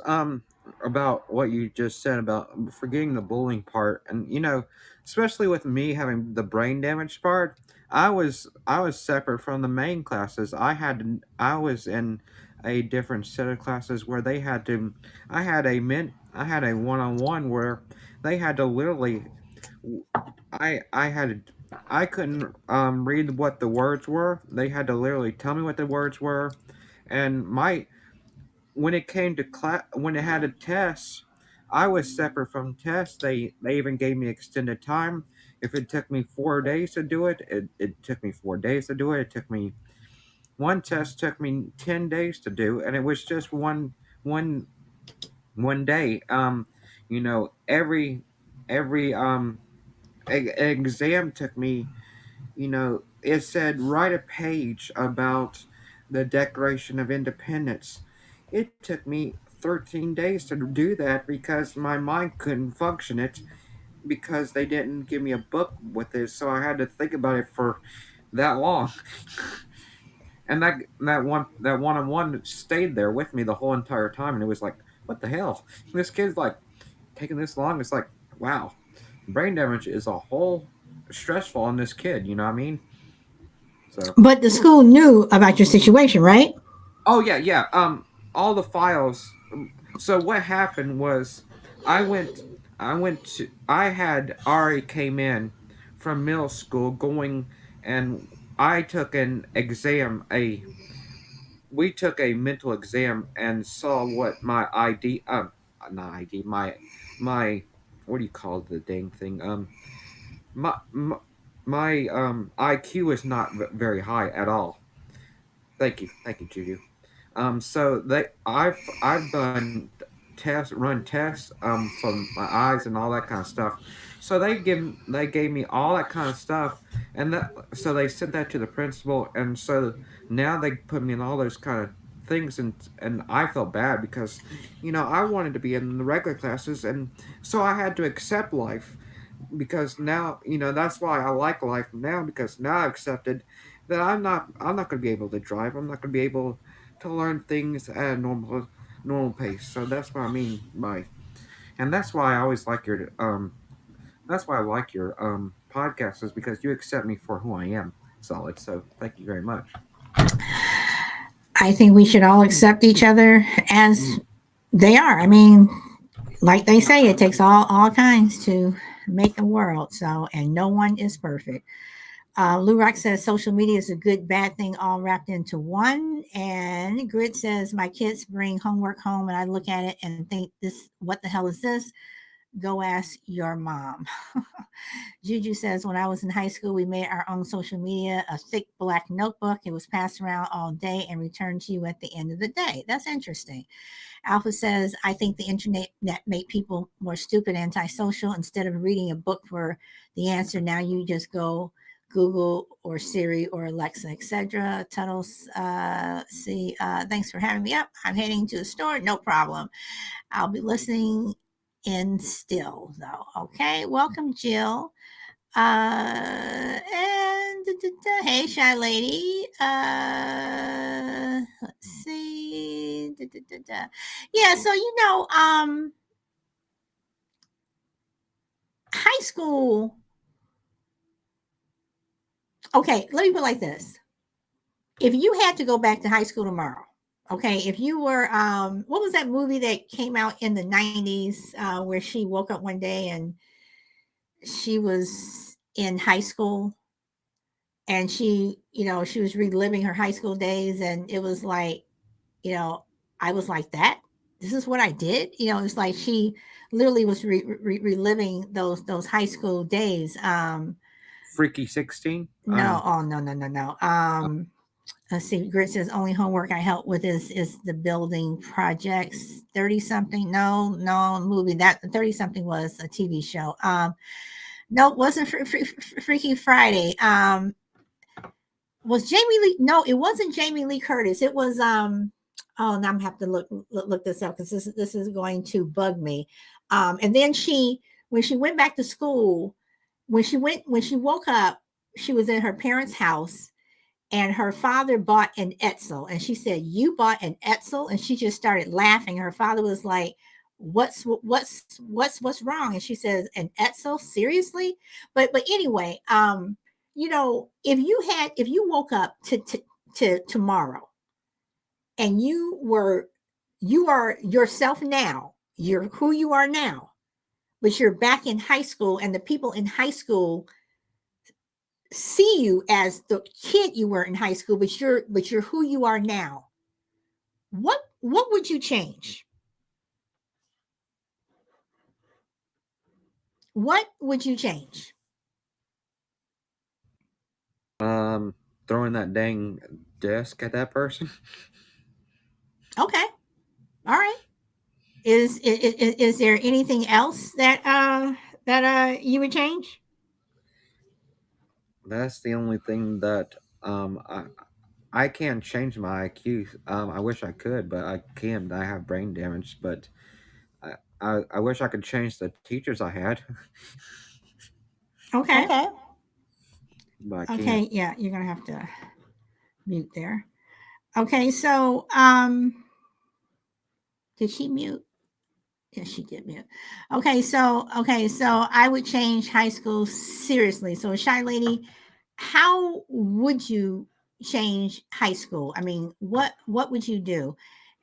about what you just said about forgetting the bullying part, and especially with me having the brain damage part, I was separate from the main classes. I was in a different set of classes where they had to. I had a one on one where they had to literally. I had I couldn't read what the words were. They had to literally tell me what the words were, and my when it came to class, when it had a test, I was separate from tests. They even gave me extended time. If it took me 4 days to do it, it took me 4 days to do it. It took me one test took me 10 days to do, and it was just one one day. Every exam took me. It said write a page about the Declaration of Independence. It took me 13 days to do that because my mind couldn't function it because they didn't give me a book with it, so I had to think about it for that long. And that one on one stayed there with me the whole entire time, and it was like, what the hell? This kid's like taking this long. It's like, wow, brain damage is a whole stressful on this kid. You know what I mean? So But the school knew about your situation, right? oh yeah, yeah. All the files. So what happened was, I went. I went to. I had already came in from middle school going, and I took an exam. We took a mental exam and saw what my ID. Not ID. My what do you call the dang thing? My my, my IQ is not very high at all. Thank you, Juju. So I've done run tests from my eyes and all that kind of stuff. So they gave me all that kind of stuff, and that so they sent that to the principal, and so now they put me in all those kind of things, and I felt bad because I wanted to be in the regular classes, and so I had to accept life because now that's why I like life now because now I accepted that I'm not going to be able to drive. I'm not going to be able to learn things at a normal pace. So that's what I mean by, and that's why I always like your that's why I like your podcast is because you accept me for who I am. Solid. So thank you very much. I think we should all accept each other as They are. I mean, like they say, it takes all kinds to make a world. So, and no one is perfect. Lou Rock says social media is a good, bad thing all wrapped into one. And Grit says my kids bring homework home and I look at it and think this, what the hell is this? Go ask your mom. Juju says when I was in high school, we made our own social media, a thick black notebook. It was passed around all day and returned to you at the end of the day. That's interesting. Alpha says, I think the internet made people more stupid, antisocial. Instead of reading a book for the answer, now you just go Google or Siri or Alexa, etc. Tunnels, see, thanks for having me up. I'm heading to the store. No problem. I'll be listening in still, though. Okay. Welcome, Jill. And hey, shy lady. Let's see. Yeah, so high school. Okay, let me put it like this: if you had to go back to high school tomorrow, okay, if you were, what was that movie that came out in the '90s where she woke up one day and she was in high school and she was reliving her high school days and it was like, you know, I was like that. This is what I did. It's like she literally was reliving those high school days. Freaky 16. No, oh no, no, no, no. Let's see. Grit says only homework I help with is the building projects. 30 something. No, no movie. That 30 something was a TV show. No, it wasn't Freaky Friday. Was Jamie Lee? No, it wasn't Jamie Lee Curtis. It was Oh, now I'm have to look this up because this is going to bug me. And then when she went back to school, when she woke up, she was in her parents' house and her father bought an Etzel and she said, "You bought an Etzel?" And she just started laughing. Her father was like, what's wrong?" And she says, "An Etzel? Seriously?" But anyway, if you woke up to tomorrow and you are yourself now, you're who you are now, but you're back in high school and the people in high school see you as the kid you were in high school, but you're who you are now. What would you change? What would you change? Um, Throwing that dang desk at that person. Okay. All right. Is there anything else that you would change? That's the only thing that I can't change my IQ. I wish I could, but I can't. I have brain damage, but I wish I could change the teachers I had, Okay. but I can't. Okay. Yeah, you're gonna have to mute there. Okay. So did she mute? Yes, she did mute. Okay, so I would change high school seriously. So shy lady, how would you change high school? I mean, what would you do?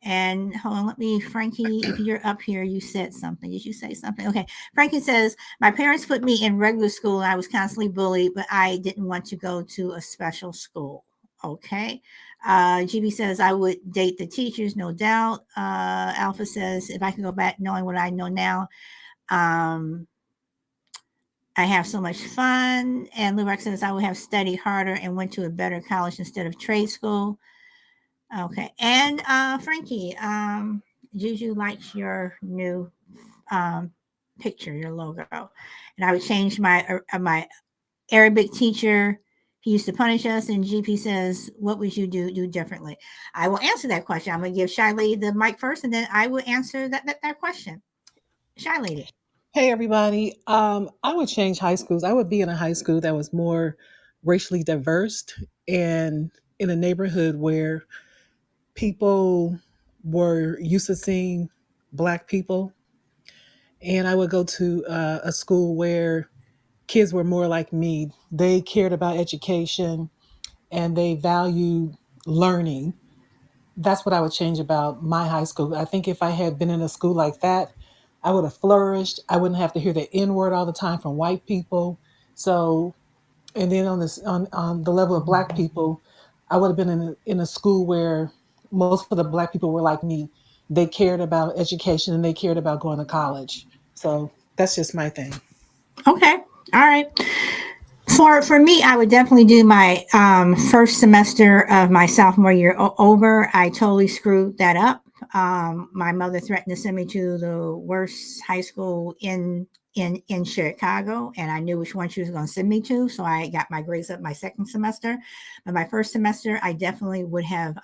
And hold on, let me, Frankie, if you're up here, you said something. Did you say something? Okay. Frankie says, my parents put me in regular school and I was constantly bullied, but I didn't want to go to a special school. Okay. GB says, I would date the teachers, no doubt. Alpha says, if I can go back knowing what I know now, um, I have so much fun. And Lurex says, I would have studied harder and went to a better college instead of trade school. Okay. And Frankie, Juju likes your new um, picture, your logo. And I would change my Arabic teacher. He used to punish us, and GP says, "What would you do differently?" I will answer that question. I'm going to give Shy Lady the mic first, and then I will answer that question. Shy Lady. Hey everybody. I would change high schools. I would be in a high school that was more racially diverse and in a neighborhood where people were used to seeing black people. And I would go to a school where kids were more like me. They cared about education and they valued learning. that's what I would change about my high school. I think if I had been in a school like that, I would have flourished. I wouldn't have to hear the N word all the time from white people. So, and then on the level of black people, I would have been in a school where most of the black people were like me. They cared about education and they cared about going to college. So that's just my thing. Okay. All right. For me, I would definitely do my first semester of my sophomore year over. I totally screwed that up. My mother threatened to send me to the worst high school in Chicago, and I knew which one she was going to send me to. So I got my grades up my second semester, but my first semester, I definitely would have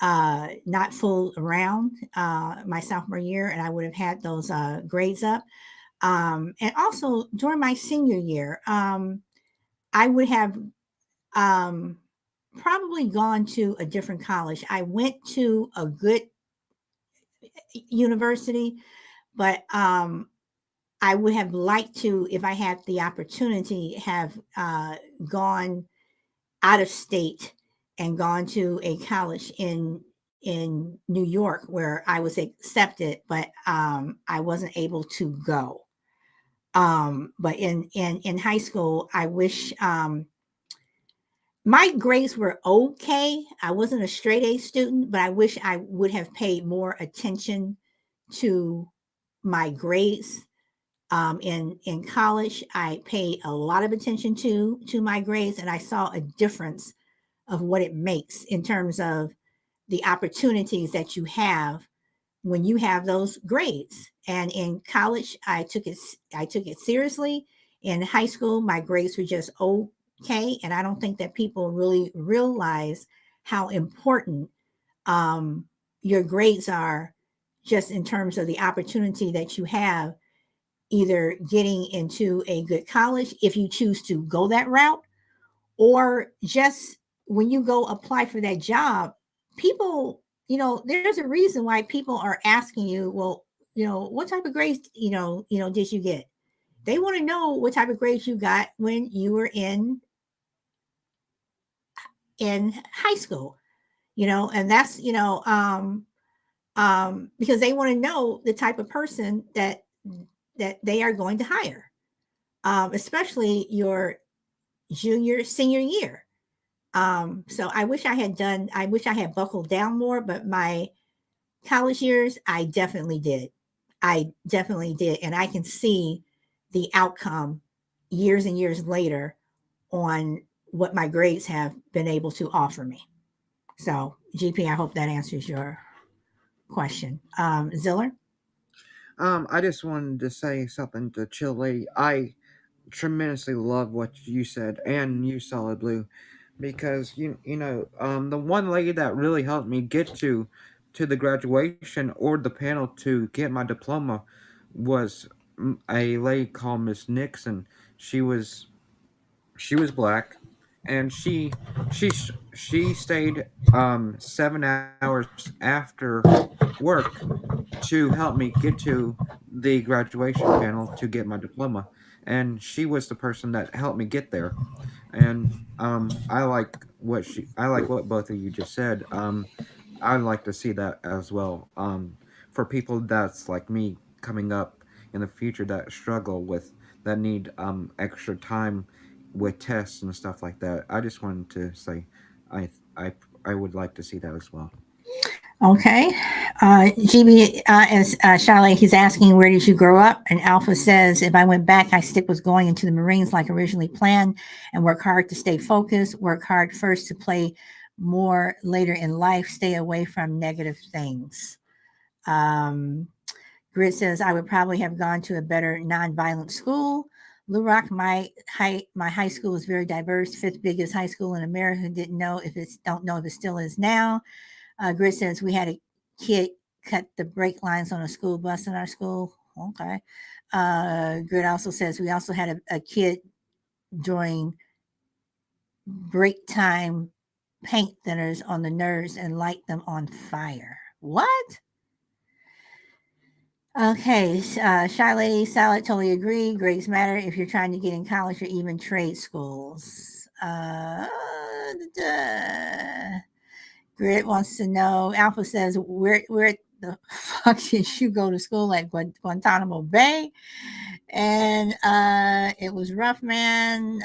not fooled around my sophomore year, and I would have had those grades up. And also during my senior year, I would have um, probably gone to a different college. I went to a good university, but I would have liked to, if I had the opportunity, have gone out of state and gone to a college in New York where I was accepted, but I wasn't able to go. But in high school, I wish my grades were okay. I wasn't a straight A student, but I wish I would have paid more attention to my grades. In college, I paid a lot of attention to my grades, and I saw a difference of what it makes in terms of the opportunities that you have when you have those grades. And in college, I took it seriously. In high school, my grades were just okay, and I don't think that people really realize how important um, your grades are, just in terms of the opportunity that you have, either getting into a good college if you choose to go that route, or just when you go apply for that job, people, there's a reason why people are asking you, well, what type of grades, did you get? They want to know what type of grades you got when you were in high school, and that's, because they want to know the type of person that they are going to hire, especially your junior senior year. So I wish I had buckled down more, but my college years, I definitely did. And I can see the outcome years and years later on what my grades have been able to offer me. So, GP, I hope that answers your question. Ziller? I just wanted to say something to Chill Lady. I tremendously love what you said and you, Solid Blue, because the one lady that really helped me get to the graduation or the panel to get my diploma was a lady called Miss Nixon. She was she was black, and she stayed 7 hours after work to help me get to the graduation panel to get my diploma, and she was the person that helped me get there. And I like what both of you just said. I'd like to see that as well. For people that's like me coming up in the future that struggle with that need extra time with tests and stuff like that. I just wanted to say I I I would like to see that as well. Okay. GB, as Charlotte, he's asking, where did you grow up? And Alpha says, if I went back, I stick with going into the Marines like originally planned and work hard to stay focused, work hard first to play more later in life, stay away from negative things. Um, Grid says, I would probably have gone to a better nonviolent school. Blue Rock, my high school was very diverse, fifth biggest high school in America. Don't know if it still is now. Grid says we had a kid cut the brake lines on a school bus in our school. Okay. Grid also says we also had a kid during break time paint thinners on the nerves and light them on fire. What? Okay, Shy Lady Salad, totally agree. Grades matter if you're trying to get in college or even trade schools. Duh. Grit wants to know. Alpha says, where the fuck did you go to school at Guantanamo Bay? And it was rough, man.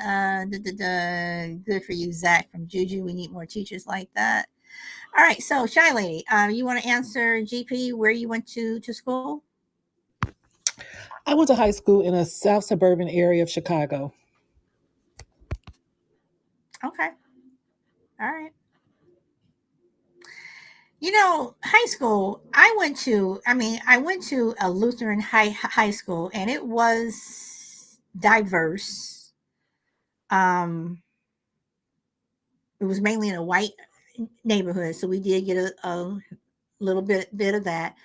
Good for you, Zach from Juju. We need more teachers like that. All right, so Shy Lady, you want to answer GP where you went to school? I went to high school in a south suburban area of Chicago. Okay, all right. High school. I went to a Lutheran high school, and it was diverse. Um, it was mainly in a white neighborhood, so we did get a little bit of that.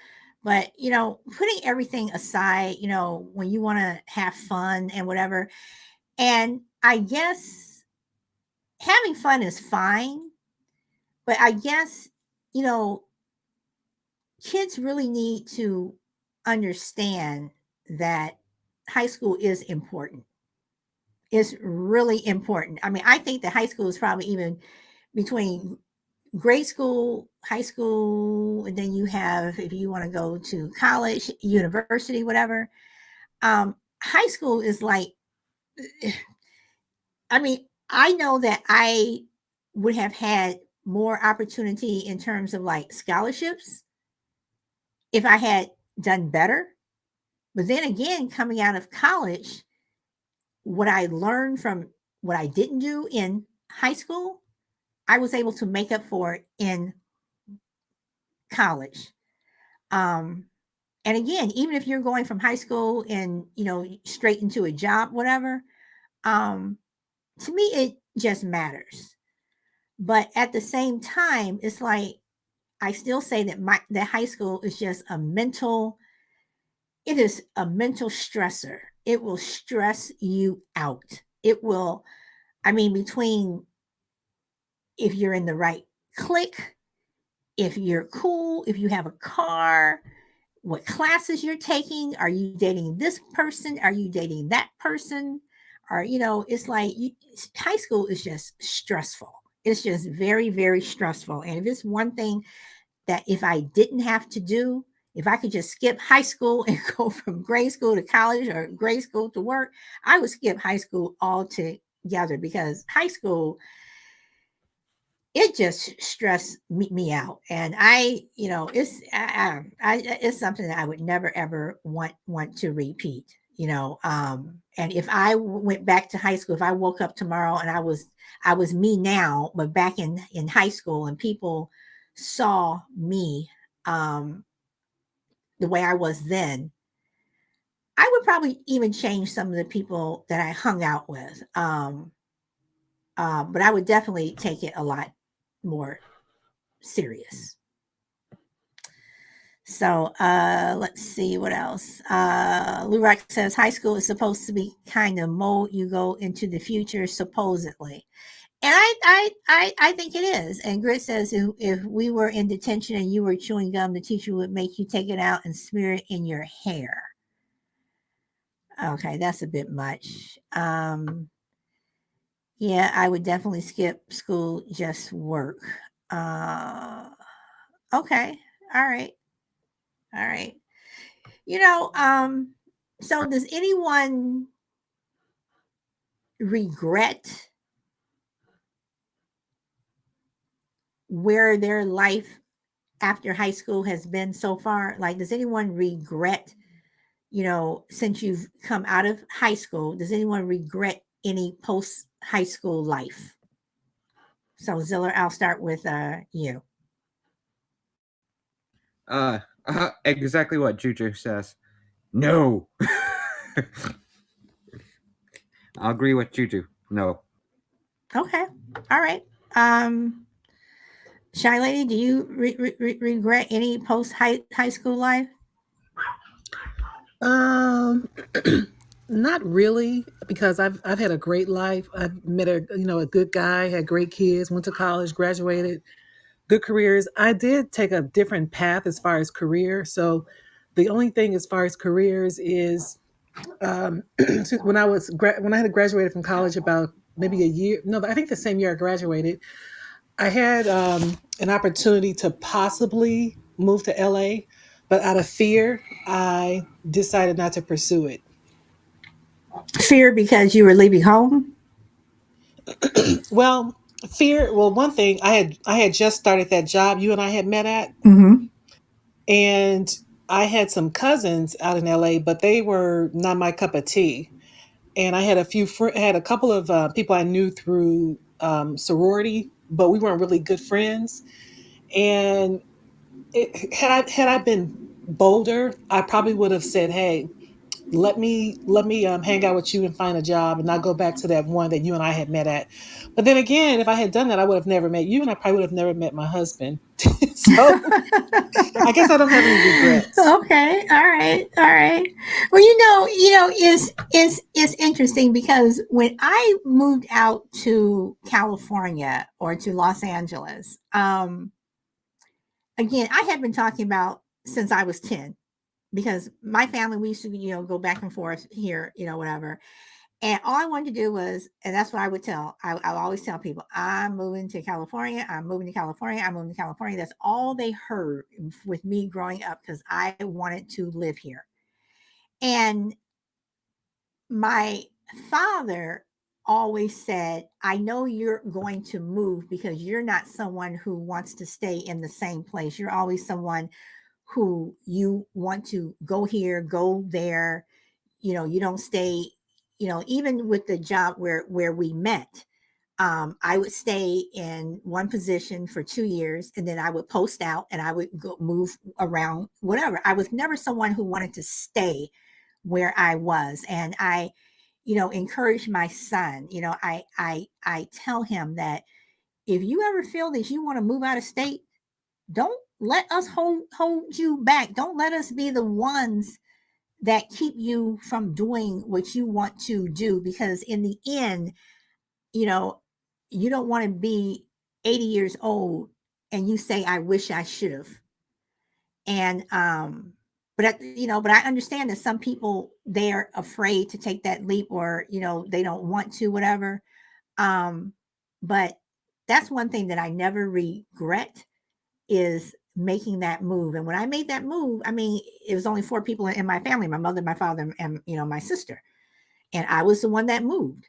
But putting everything aside, when you want to have fun and whatever, and I guess having fun is fine, but I guess you know kids really need to understand that high school is important. It's really important. I mean, I think that high school is probably even between grade school, high school, and then you have, if you want to go to college, university, whatever. High school is like, I mean, I know that I would have had more opportunity in terms of like scholarships if I had done better. But then again, coming out of college, what I learned from what I didn't do in high school, I was able to make up for it in college. Um, and again, even if you're going from high school and straight into a job, whatever, um, to me it just matters. But at the same time, it's like I still say that high school is just it is a mental stressor. It will stress you out. It will, I mean, between if you're in the right clique, if you're cool, if you have a car, what classes you're taking, are you dating this person? Are you dating that person? Or, it's like high school is just stressful. It's just very, very stressful. And if it's one thing that if I didn't have to do, if I could just skip high school and go from grade school to college or grade school to work, I would skip high school altogether because high school, it just stressed me out. And it's something that I would never ever want to repeat. And if I went back to high school, if I woke up tomorrow and I was me now, but back in high school, and people saw me um, the way I was then, I would probably even change some of the people that I hung out with. But I would definitely take it a lot more serious. So let's see what else. Lurak says high school is supposed to be kind of mold you go into the future, supposedly. And I think it is. And Grit says if we were in detention and you were chewing gum, the teacher would make you take it out and smear it in your hair. Okay, that's a bit much. Yeah, I would definitely skip school, just work. Uh, okay, all right, all right. You know, um, so does anyone regret where their life after high school has been so far? Like, does anyone regret, since you've come out of high school, does anyone regret any post high school life? So, Ziller, I'll start with you. Exactly what Juju says. No. I'll agree with Juju. No. Okay, all right. Shy Lady, do you regret any post high school life? Um, Not really, because I've had a great life. I've met a good guy, had great kids, went to college, graduated, good careers. I did take a different path as far as career. So the only thing as far as careers is when I had graduated from college about maybe a year. No, I think the same year I graduated, I had an opportunity to possibly move to LA, but out of fear, I decided not to pursue it. Fear because you were leaving home? Well, fear. Well, one thing I had just started that job you and I had met at, Mm-hmm. and I had some cousins out in LA, but they were not my cup of tea. And I had had a couple of people I knew through sorority, but we weren't really good friends. And had I been bolder, I probably would have said, "Hey, let me hang out with you and find a job, and not go back to that one that you and I had met at." But then again, if I had done that, I would have never met you, and I probably would have never met my husband. So I guess I don't have any regrets. Okay, all right, all right. Well, is interesting because when I moved out to California or to Los Angeles, again, I had been talking about since I was 10 because my family, we used to, go back and forth here, whatever. And all I wanted to do was, and that's what I would tell, I always tell people, I'm moving to California. I'm moving to California. I'm moving to California. That's all they heard with me growing up because I wanted to live here. And my father always said, I know you're going to move because you're not someone who wants to stay in the same place. You're always someone who you want to go here, go there. You don't stay, even with the job where we met. I would stay in one position for 2 years and then I would post out and I would go move around, whatever. I was never someone who wanted to stay where I was. And I, encourage my son. I tell him that if you ever feel that you want to move out of state, don't let us hold you back. Don't let us be the ones that keep you from doing what you want to do, because in the end, you know you don't want to be 80 years old and you say, I wish I should have. And but I understand that some people, they're afraid to take that leap, or they don't want to, whatever. um but that's one thing that I never regret, is making that move. And when I made that move, I mean, it was only four people in my family: my mother, my father, and my sister. And I was the one that moved,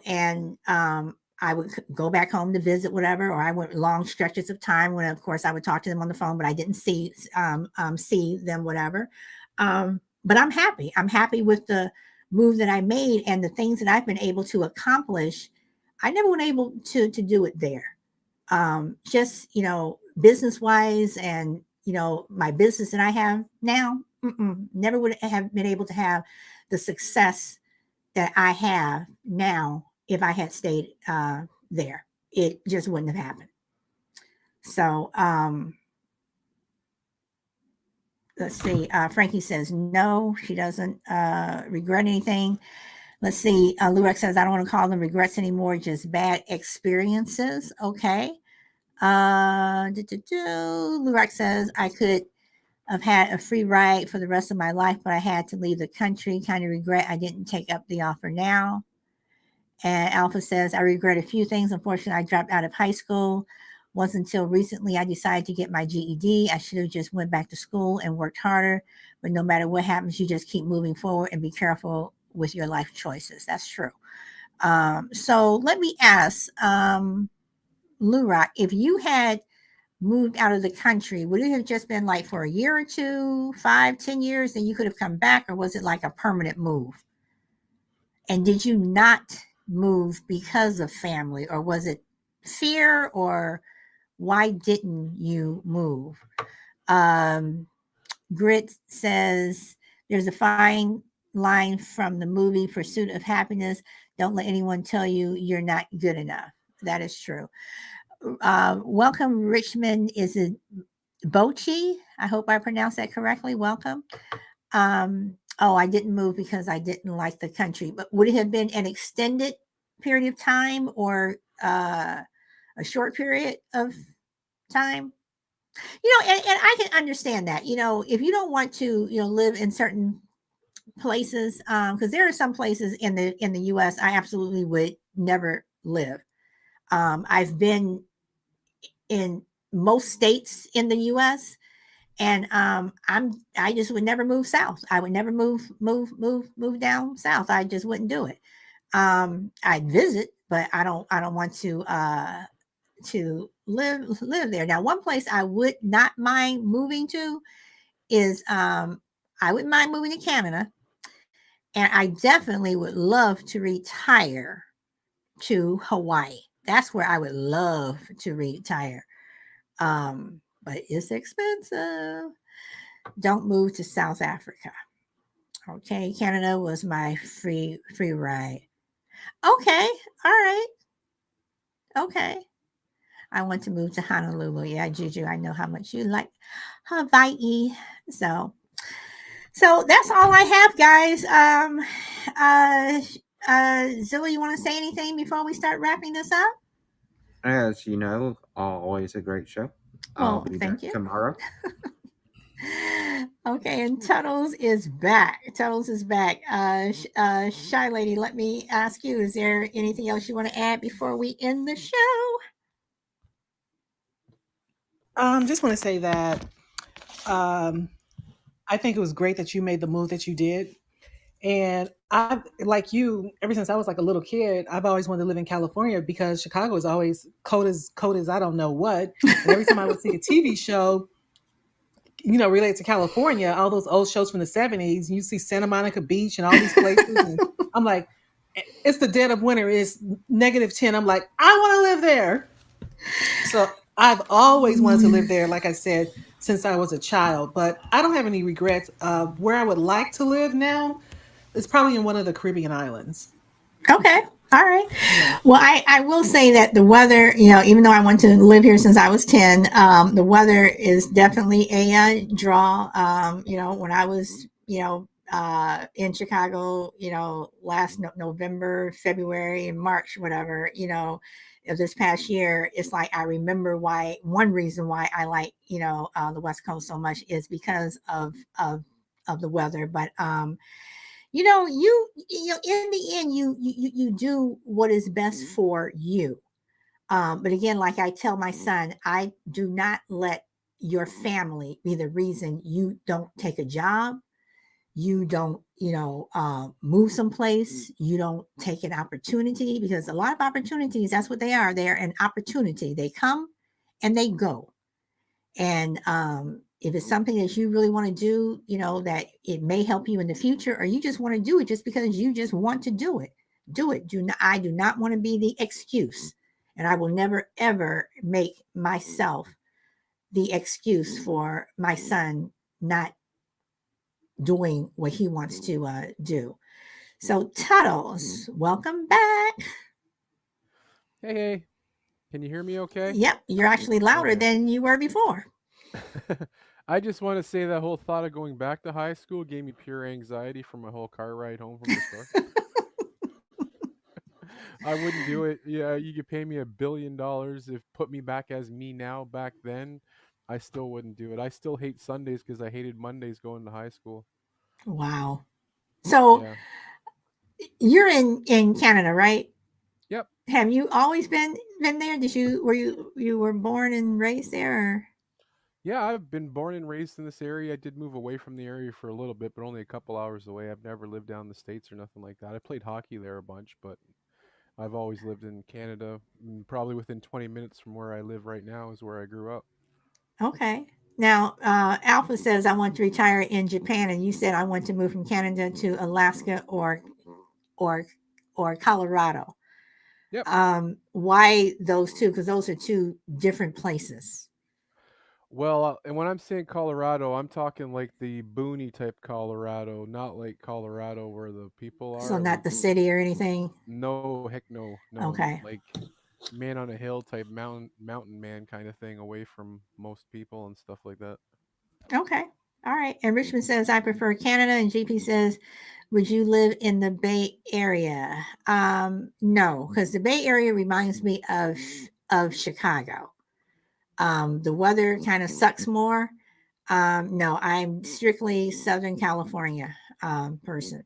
and I would go back home to visit, whatever, or I went long stretches of time when, of course, I would talk to them on the phone, but I didn't see them, whatever. But I'm happy. I'm happy with the move that I made and the things that I've been able to accomplish. I never would able to do it there. Just business wise, and my business that I have now, never would have been able to have the success that I have now if I had stayed there. It just wouldn't have happened. So let's see. Frankie says no, she doesn't regret anything. Let's see. Lurex says, I don't want to call them regrets anymore, just bad experiences. Okay. Lurex says, I could have had a free ride for the rest of my life, but I had to leave the country. Kind of regret I didn't take up the offer now. And Alpha says, I regret a few things. Unfortunately, I dropped out of high school. Wasn't until recently I decided to get my GED. I should have just went back to school and worked harder. But no matter what happens, you just keep moving forward and be careful with your life choices. That's true. So let me ask, Lurock, if you had moved out of the country, would it have just been like for a year or two, 5, 10 years, and you could have come back, or was it like a permanent move? And did you not move because of family, or was it fear, or why didn't you move? Um, Grit says there's a fine line from the movie Pursuit of Happiness. Don't let anyone tell you you're not good enough. That is true. Welcome, Richmond. Is it Bochi? I hope I pronounced that correctly. Welcome. Oh, I didn't move because I didn't like the country. But would it have been an extended period of time, or a short period of time? And I can understand that. If you don't want to, live in certain places, because there are some places in the U.S. I absolutely would never live. I've been in most states in the U.S. And I just would never move south. I would never move down south. I just wouldn't do it. I'd visit, but I don't want to live there. Now, one place I would not mind moving to is I wouldn't mind moving to Canada, and I definitely would love to retire to Hawaii. That's where I would love to retire. But it's expensive. Don't move to South Africa. Okay, Canada was my free ride. Okay, all right. Okay. I want to move to Honolulu. Yeah, Juju, I know how much you like Hawaii. So that's all I have, guys. Zilla, you want to say anything before we start wrapping this up? As you know, always a great show. I'll Well, be thank back you. tomorrow. Okay, and Tuttles is back. Tuttles is back. Shy Lady, let me ask you, is there anything else you want to add before we end the show? Just want to say that um, I think it was great that you made the move that you did. And I, like you, ever since I was like a little kid, I've always wanted to live in California because Chicago is always cold as I don't know what. And every time I would see a TV show, related to California, all those old shows from the 70s, you see Santa Monica Beach and all these places. And I'm like, it's the dead of winter, it's -10. I'm like, I want to live there. So I've always wanted to live there, like I said, since I was a child. But I don't have any regrets. Where I would like to live now is probably in one of the Caribbean islands. Okay. All right. Yeah. Well, I will say that the weather, even though I want to live here since I was 10, the weather is definitely a draw. When I was, in Chicago, last November, February, and March, whatever, of this past year, it's like I remember one reason why I like, the West Coast so much is because of the weather. But in the end you do what is best for you. But again, like I tell my son, I do not let your family be the reason you don't take a job, you don't move someplace, you don't take an opportunity, because a lot of opportunities, that's what they are, they're an opportunity. They come and they go. And if it's something that you really want to do, that it may help you in the future, or you just want to do it just because you just want to do it, do it. I do not want to be the excuse. And I will never, ever make myself the excuse for my son not doing what he wants to do. So, Tuttles, welcome back. Hey, hey. Can you hear me okay? Yep, you're actually louder Okay. than you were before. I just want to say that whole thought of going back to high school gave me pure anxiety from my whole car ride home from the store. I wouldn't do it. Yeah, you could pay me $1 billion if put me back as me now back then. I still wouldn't do it. I still hate Sundays because I hated Mondays going to high school. Wow. So, Yeah. you're in Canada, right? Yep. Have you always been there? Were you were born and raised there? Or? Yeah, I've been born and raised in this area. I did move away from the area for a little bit, but only a couple hours away. I've never lived down in the States or nothing like that. I played hockey there a bunch, but I've always lived in Canada. Probably within 20 minutes from where I live right now is where I grew up. Okay. Now, Alpha says I want to retire in Japan, and you said I want to move from Canada to Alaska or or Colorado. Yep. Why those two? Because those are two different places. Well, and when I'm saying Colorado, I'm talking like the boony type Colorado, not like Colorado where the people So are. not Like, the city or anything. no, heck no, no. Okay. Like man on a hill type mountain man kind of thing, away from most people and stuff like that. Okay. All right. And Richmond says I prefer Canada, and GP says, would you live in the Bay Area? No, because the Bay Area reminds me of Chicago. The weather kind of sucks more. No, I'm strictly Southern California person.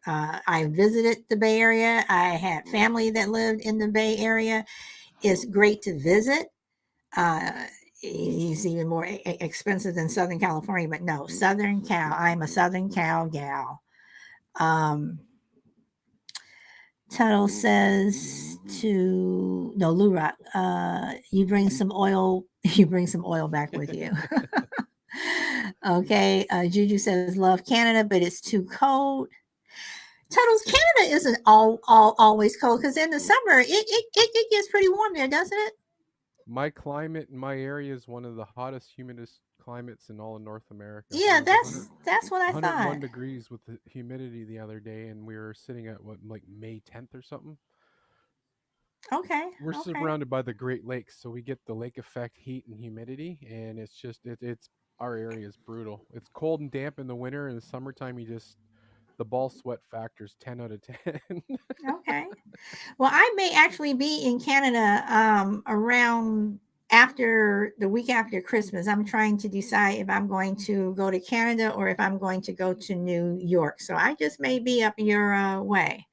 I visited the Bay Area. I had family that lived in the Bay Area. It's great to visit. Uh, he's even more expensive than Southern California, but no, Southern Cal. I'm a Southern Cal gal. Um, Tuttle says to no Lurock, you bring some oil. You bring some oil back with you. Okay. Juju says love Canada, but it's too cold. Tuttles, Canada isn't all always cold because in the summer it gets pretty warm there, doesn't it? My climate in my area is one of the hottest, humidest climates in all of North America. It Yeah, was 100, that's what I thought. 101 degrees with the humidity the other day, and we were sitting at what, like May 10th or something. Okay, We're okay, surrounded by the Great Lakes, so we get the lake effect, heat and humidity, and it's just it's our area is brutal. It's cold and damp in the winter, and the summertime you just the ball sweat factor's 10 out of 10. okay. Well, I may actually be in Canada around after the week after Christmas. I'm trying to decide if I'm going to go to Canada or if I'm going to go to New York. So I just may be up your way.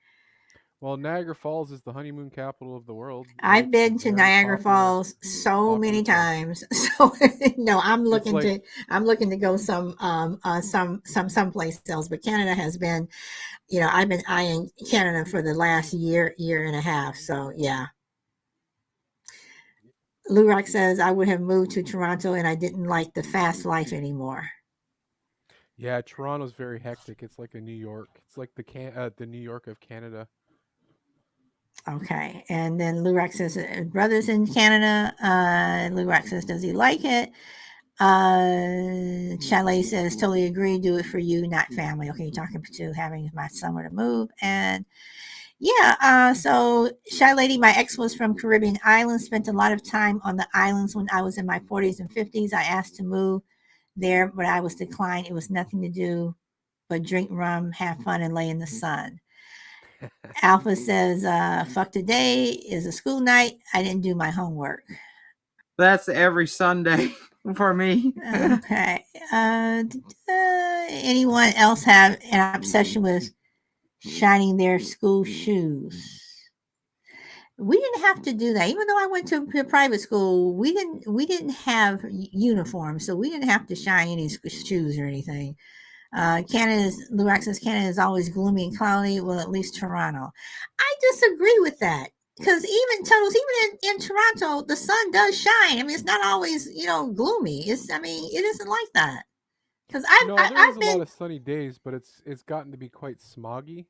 Well, Niagara Falls is the honeymoon capital of the world, and I've it's a been to very Niagara popular Falls so popular many place. times. So no, It's like I'm looking to go someplace else. But Canada has been, I've been eyeing Canada for the last year and a half. So yeah. Lurak says I would have moved to Toronto and I didn't like the fast life anymore. yeah, Toronto's very hectic. It's like a New York. It's like the New York of Canada. Okay. And then Lurak says brothers in Canada. Lurak says, does he like it? Chalet says, totally agree. Do it for you, not family. Okay, talking to having my summer to move. And yeah, so Shy Lady, my ex was from Caribbean islands, spent a lot of time on the islands when I was in my 40s and 50s. I asked to move there, but I was declined. It was nothing to do but drink rum, have fun, and lay in the sun. Alpha says, fuck today is a school night. I didn't do my homework. That's every Sunday for me. Okay. Anyone else have an obsession with shining their school shoes? We didn't have to do that. Even though I went to private school, we didn't have uniforms, so we didn't have to shine any shoes or anything. Canada's Lurak says Canada is always gloomy and cloudy. Well, at least Toronto. I disagree with that because even Tunnels, even in Toronto, the sun does shine. I mean, it's not always gloomy. It isn't like that because No, there I've is a been lot of sunny days, but it's gotten to be quite smoggy.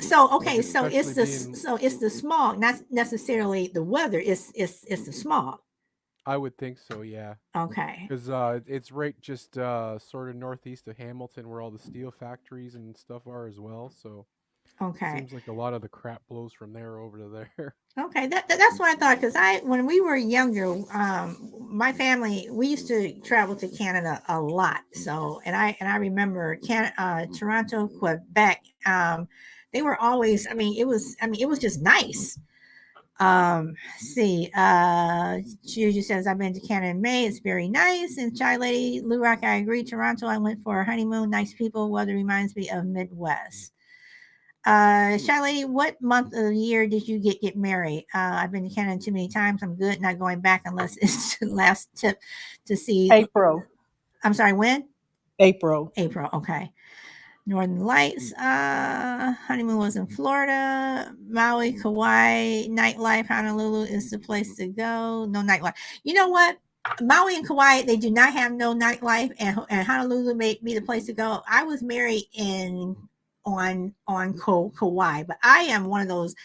so Like okay. especially being, So it's the smog, not necessarily the weather. It's the smog. I would think so, yeah. Okay, Because it's right just sort of northeast of Hamilton, where all the steel factories and stuff are as well. So okay. seems like a lot of the crap blows from there over to there. Okay, that's what I thought because when we were younger, my family we used to travel to Canada a lot. So and I remember Toronto, Quebec. They were always. It was just nice. See, Juju says I've been to Canada in May. It's very nice. And Chai Lady Lurak, I agree. Toronto, I went for a honeymoon. Nice people. Weather reminds me of Midwest. Shy Lady, what month of the year did you get married? I've been to Canada too many times. I'm good, not going back unless it's the last tip to see. April. I'm sorry, when? April. April. Okay. Northern Lights. Honeymoon was in Florida. Maui, Kauai. Nightlife. Honolulu is the place to go. No nightlife. You know what? Maui and Kauai, they do not have no nightlife, and Honolulu may be the place to go. I was married in on Kauai, but I am one of those.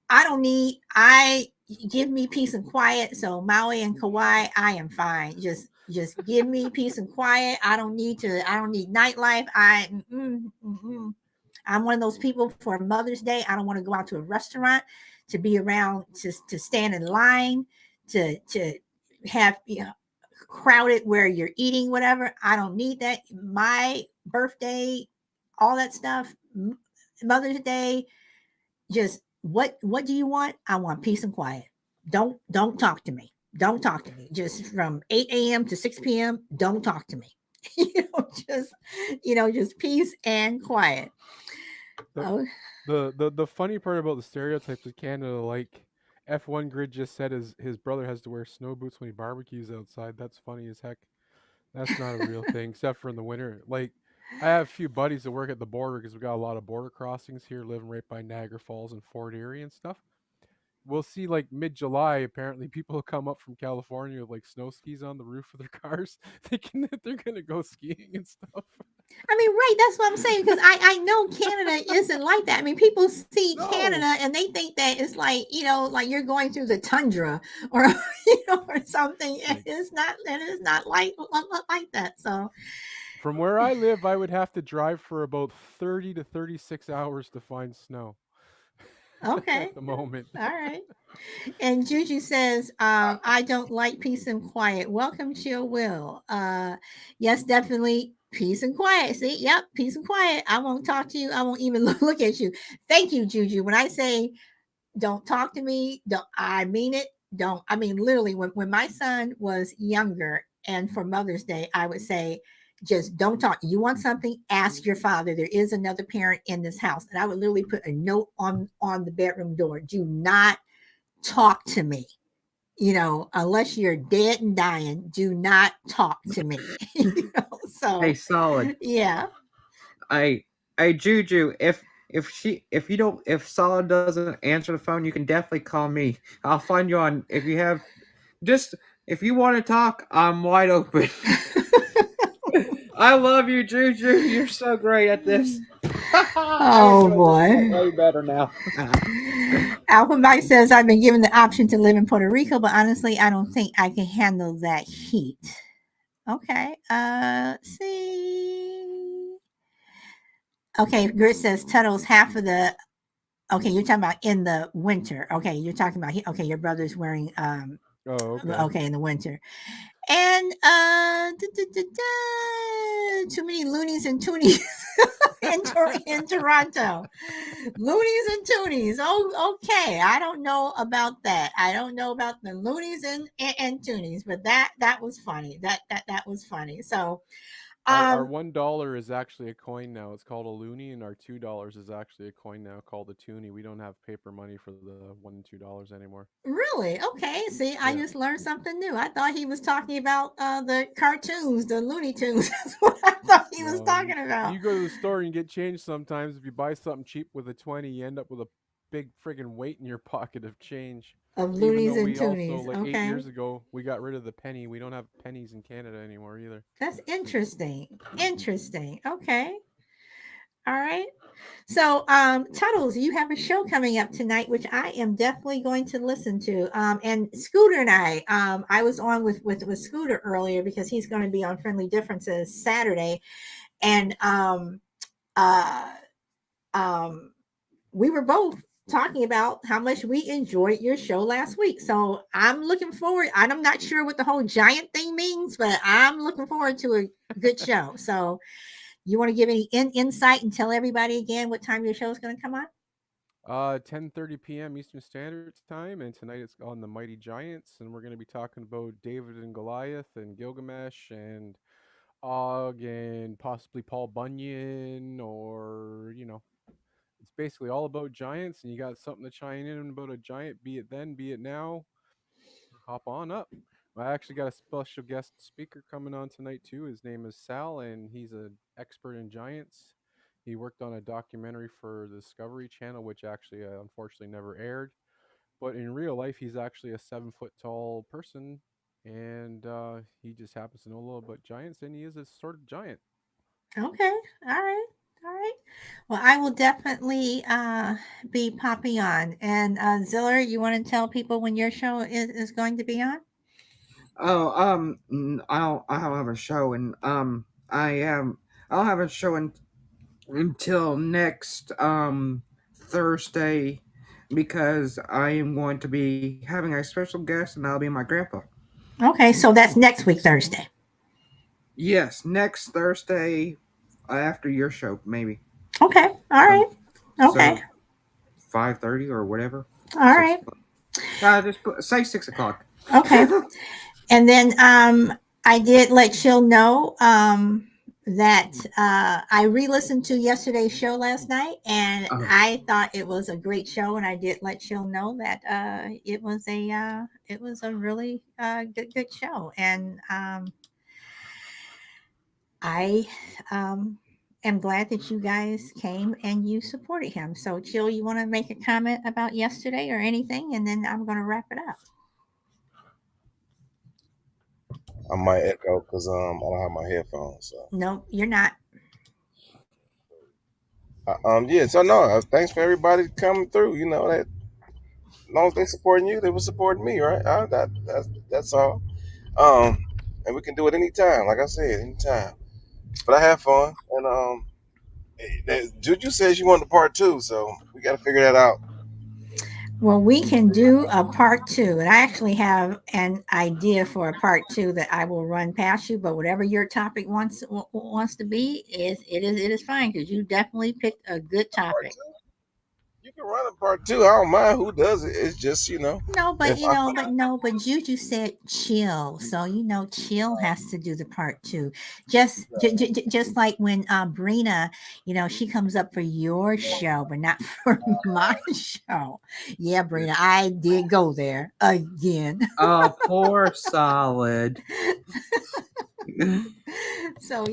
I don't need. I give me peace and quiet. So Maui and Kauai, I am fine. Just give me peace and quiet. I don't need to. I don't need nightlife. I'm one of those people for Mother's Day. I don't want to go out to a restaurant to be around to stand in line to have crowded where you're eating whatever. I don't need that. My birthday, all that stuff. Mother's Day, just what do you want? I want peace and quiet. Don't talk to me. Don't talk to me. Just from 8 a.m. to 6 p.m. Don't talk to me. Just just peace and quiet. the Oh, the funny part about the stereotypes of Canada, like F1 Grid just said his brother has to wear snow boots when he barbecues outside. That's funny as heck. That's not a real thing, except for in the winter. Like, I have a few buddies that work at the border because we got a lot of border crossings here, living right by Niagara Falls and Fort Erie and stuff. We'll see like mid-July. Apparently, people will come up from California with like snow skis on the roof of their cars, thinking that they're gonna go skiing and stuff. I mean, right, that's what I'm saying, because I know Canada isn't like that. I mean, people see No, Canada and they think that it's like, like you're going through the tundra or or something. like It is not like that. So, from where I live, I would have to drive for about 30 to 36 hours to find snow okay. at the moment. All right. And Juju says, I don't like peace and quiet. Welcome, chill will. Yes, definitely peace and quiet. See, yep, peace and quiet. I won't talk to you. I won't even look at you. Thank you, Juju. When I say don't talk to me, don't, I mean it. Don't. I mean, literally, when my son was younger and for Mother's Day, I would say, just don't talk. You want something, ask your father. There is another parent in this house. And I would literally put a note on the bedroom door. Do not talk to me, unless you're dead and dying. Do not talk to me. Hey, So Solid. yeah. I Juju, if Solid doesn't answer the phone, you can definitely call me. I'll find you on if you have just if you want to talk, I'm wide open. I love you, Juju. You're so great at this. I Oh enjoy this boy. way better now. Alpha Mike says, I've been given the option to live in Puerto Rico, but honestly, I don't think I can handle that heat. Okay. See. Okay, Grit says Tuttle's half of the. Okay, you're talking about in the winter. Okay, you're talking about. Okay, your brother's wearing. Oh, okay. Okay, in the winter. And too many loonies and toonies in Toronto. Loonies and toonies. Oh, okay. I don't know about that. I don't know about the loonies and toonies, but that was funny. That was funny. So, Our um, $1 is actually a coin now. It's called a loonie, and our $2 is actually a coin now called a toonie. We don't have paper money for the $1 and $2 anymore. really, okay. See, I Yeah. just learned something new. I thought he was talking about the cartoons, the Looney Tunes. That's what I thought he was No, talking about. you go to the store and get change sometimes. If you buy something cheap with a 20, you end up with a big friggin' weight in your pocket of change. Of Even loonies though and we also, toonies. like 8 years Okay. ago, we got rid of the penny. We don't have pennies in Canada anymore either. That's interesting. Interesting. Okay. All right. So, Tuttles, you have a show coming up tonight, which I am definitely going to listen to. And Scooter and I was on with Scooter earlier because he's going to be on Friendly Differences Saturday, and uh, um, we were both talking about how much we enjoyed your show last week. So I'm looking forward. I'm not sure what the whole giant thing means, but I'm looking forward to a good show. So you want to give any insight and tell everybody again what time your show is going to come on? 10:30 p.m. Eastern Standard Time, and tonight it's on the Mighty Giants, and we're going to be talking about David and Goliath and Gilgamesh and Og and possibly Paul Bunyan, or it's basically all about giants, and you got something to chime in about a giant, be it then, be it now. Hop on up. I actually got a special guest speaker coming on tonight too. His name is Sal, and he's an expert in giants. He worked on a documentary for the Discovery Channel, which actually unfortunately never aired. But in real life, he's actually a 7 foot tall person, and he just happens to know a little about giants, and he is a sort of giant. Okay. All right. All right. Well, I will definitely be popping on. And Ziller, you want to tell people when your show is going to be on? Oh, I'll have a show, and I'll have a show until next Thursday, because I am going to be having a special guest, and that'll be my grandpa. Okay. So that's next week, Thursday. Yes, next Thursday after your show, maybe. Okay. All Um, right. Okay. so 5:30 or whatever. All 6 right. o'clock. Just say 6 o'clock. Okay. And then I did let Chill know that I re-listened to yesterday's show last night, and Oh. I thought it was a great show. And I did let Chill know that it was a really good show, and I am glad that you guys came and you supported him. So, Chill, you want to make a comment about yesterday or anything, and then I'm going to wrap it up. I might echo because I don't have my headphones. So No, you're not. yeah. So no, thanks for everybody coming through. You know that as long as they supporting you, they will supporting me, right? That's all. And we can do it anytime. Like I said, anytime. But I have fun, and Juju says you want the part two, so we got to figure that out. Well, we can do a part two, and I actually have an idea for a part two that I will run past you. But whatever your topic wants to be, it is fine because you definitely picked a good Part topic. two, you can run a part two. I don't mind who does it. It's just No, but if I but Juju said chill, so chill has to do the part two. Just like when Brina, she comes up for your show, but not for my show. Yeah, Brina, I did go there again. Oh, poor Solid. So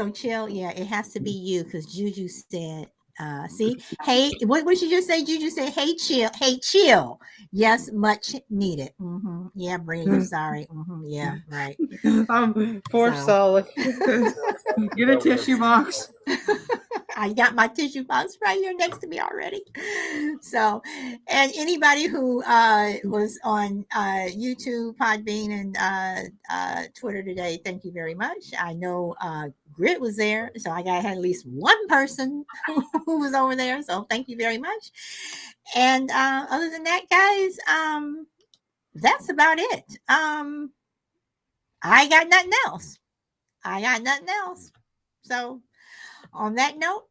chill. Yeah, it has to be you because Juju said, see, hey, what did you just say? Juju said, hey, chill. Yes, much needed. Yeah, Brina, you're sorry. Yeah, right. Poor So- Solid. Get a tissue box. I got my tissue box right here next to me already. So, and anybody who was on YouTube, Podbean, and Twitter today, thank you very much. I know Grit was there, so I got at least one person who was over there. So, thank you very much. And other than that, guys, that's about it. I got nothing else. So, on that note,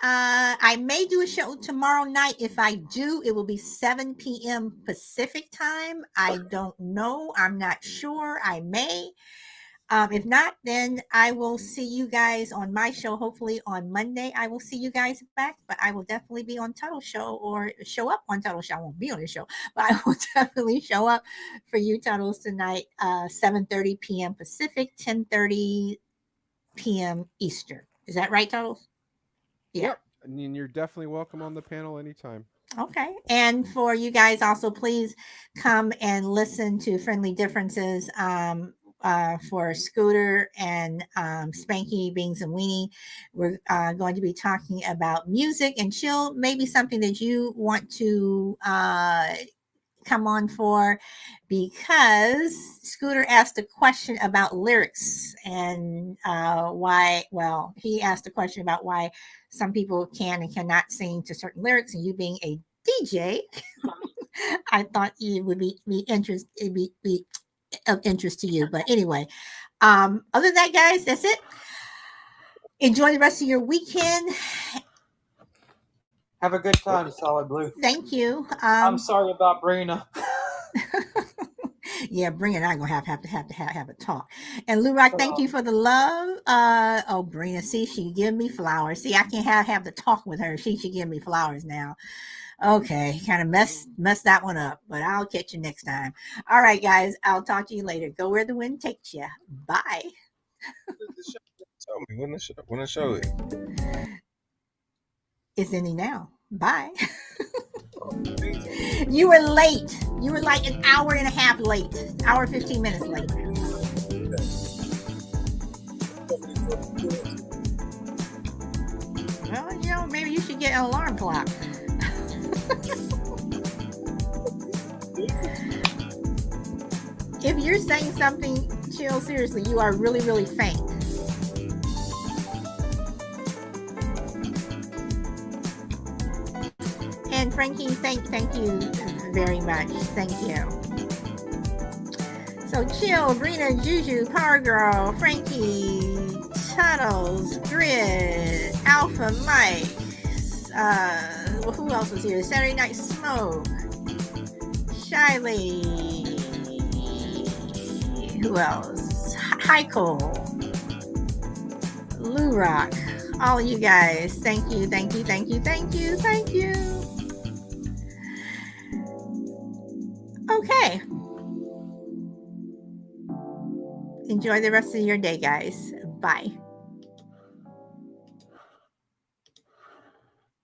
I may do a show tomorrow night. If I do, it will be 7 p.m. Pacific time. I don't know. I'm not sure. I may. If not, then I will see you guys on my show. Hopefully on Monday, I will see you guys back. But I will definitely be on Tuttle Show or show up on Tuttle Show. I won't be on the show, but I will definitely show up for you Tuttles tonight. 7:30 p.m. Pacific, 10:30 p.m. Eastern. Is that right, Tuttles? Yeah. Yep. And you're definitely welcome on the panel anytime. Okay. And for you guys also, please come and listen to Friendly Differences for Scooter and Spanky, Beans and Weenie. We're going to be talking about music and chill, maybe something that you want to come on for, because Scooter asked a question about lyrics and why. Well, he asked a question about why some people can and cannot sing to certain lyrics, and you being a DJ, I thought it would be of interest to you. But anyway, other than that, guys, that's it. Enjoy the rest of your weekend. Have a good time, Solid Blue. Thank you. I'm sorry about Brina. Yeah, Brina and I are gonna have a talk. And Lou Rock, thank you for the love. Brina, see, she give me flowers. See, I can't have the talk with her. She should give me flowers now. Okay, kind of messed that one up, but I'll catch you next time. All right, guys, I'll talk to you later. Go where the wind takes you. Bye. tell me when the show is. It's ending now. Bye. You were late. You were like an hour and a half late. Hour 15 minutes late. Well, maybe you should get an alarm clock. If you're saying something, chill, seriously, you are really, really faint. And Frankie, thank you very much. Thank you. So Chill, Brina, Juju, Power Girl, Frankie, Tuttles, Grid, Alpha Mike. Who else was here? Saturday Night Smoke, Shiley. Who else? Heiko. Lou Rock, all of you guys, thank you, thank you, thank you, thank you, thank you. Okay. Enjoy the rest of your day, guys. Bye.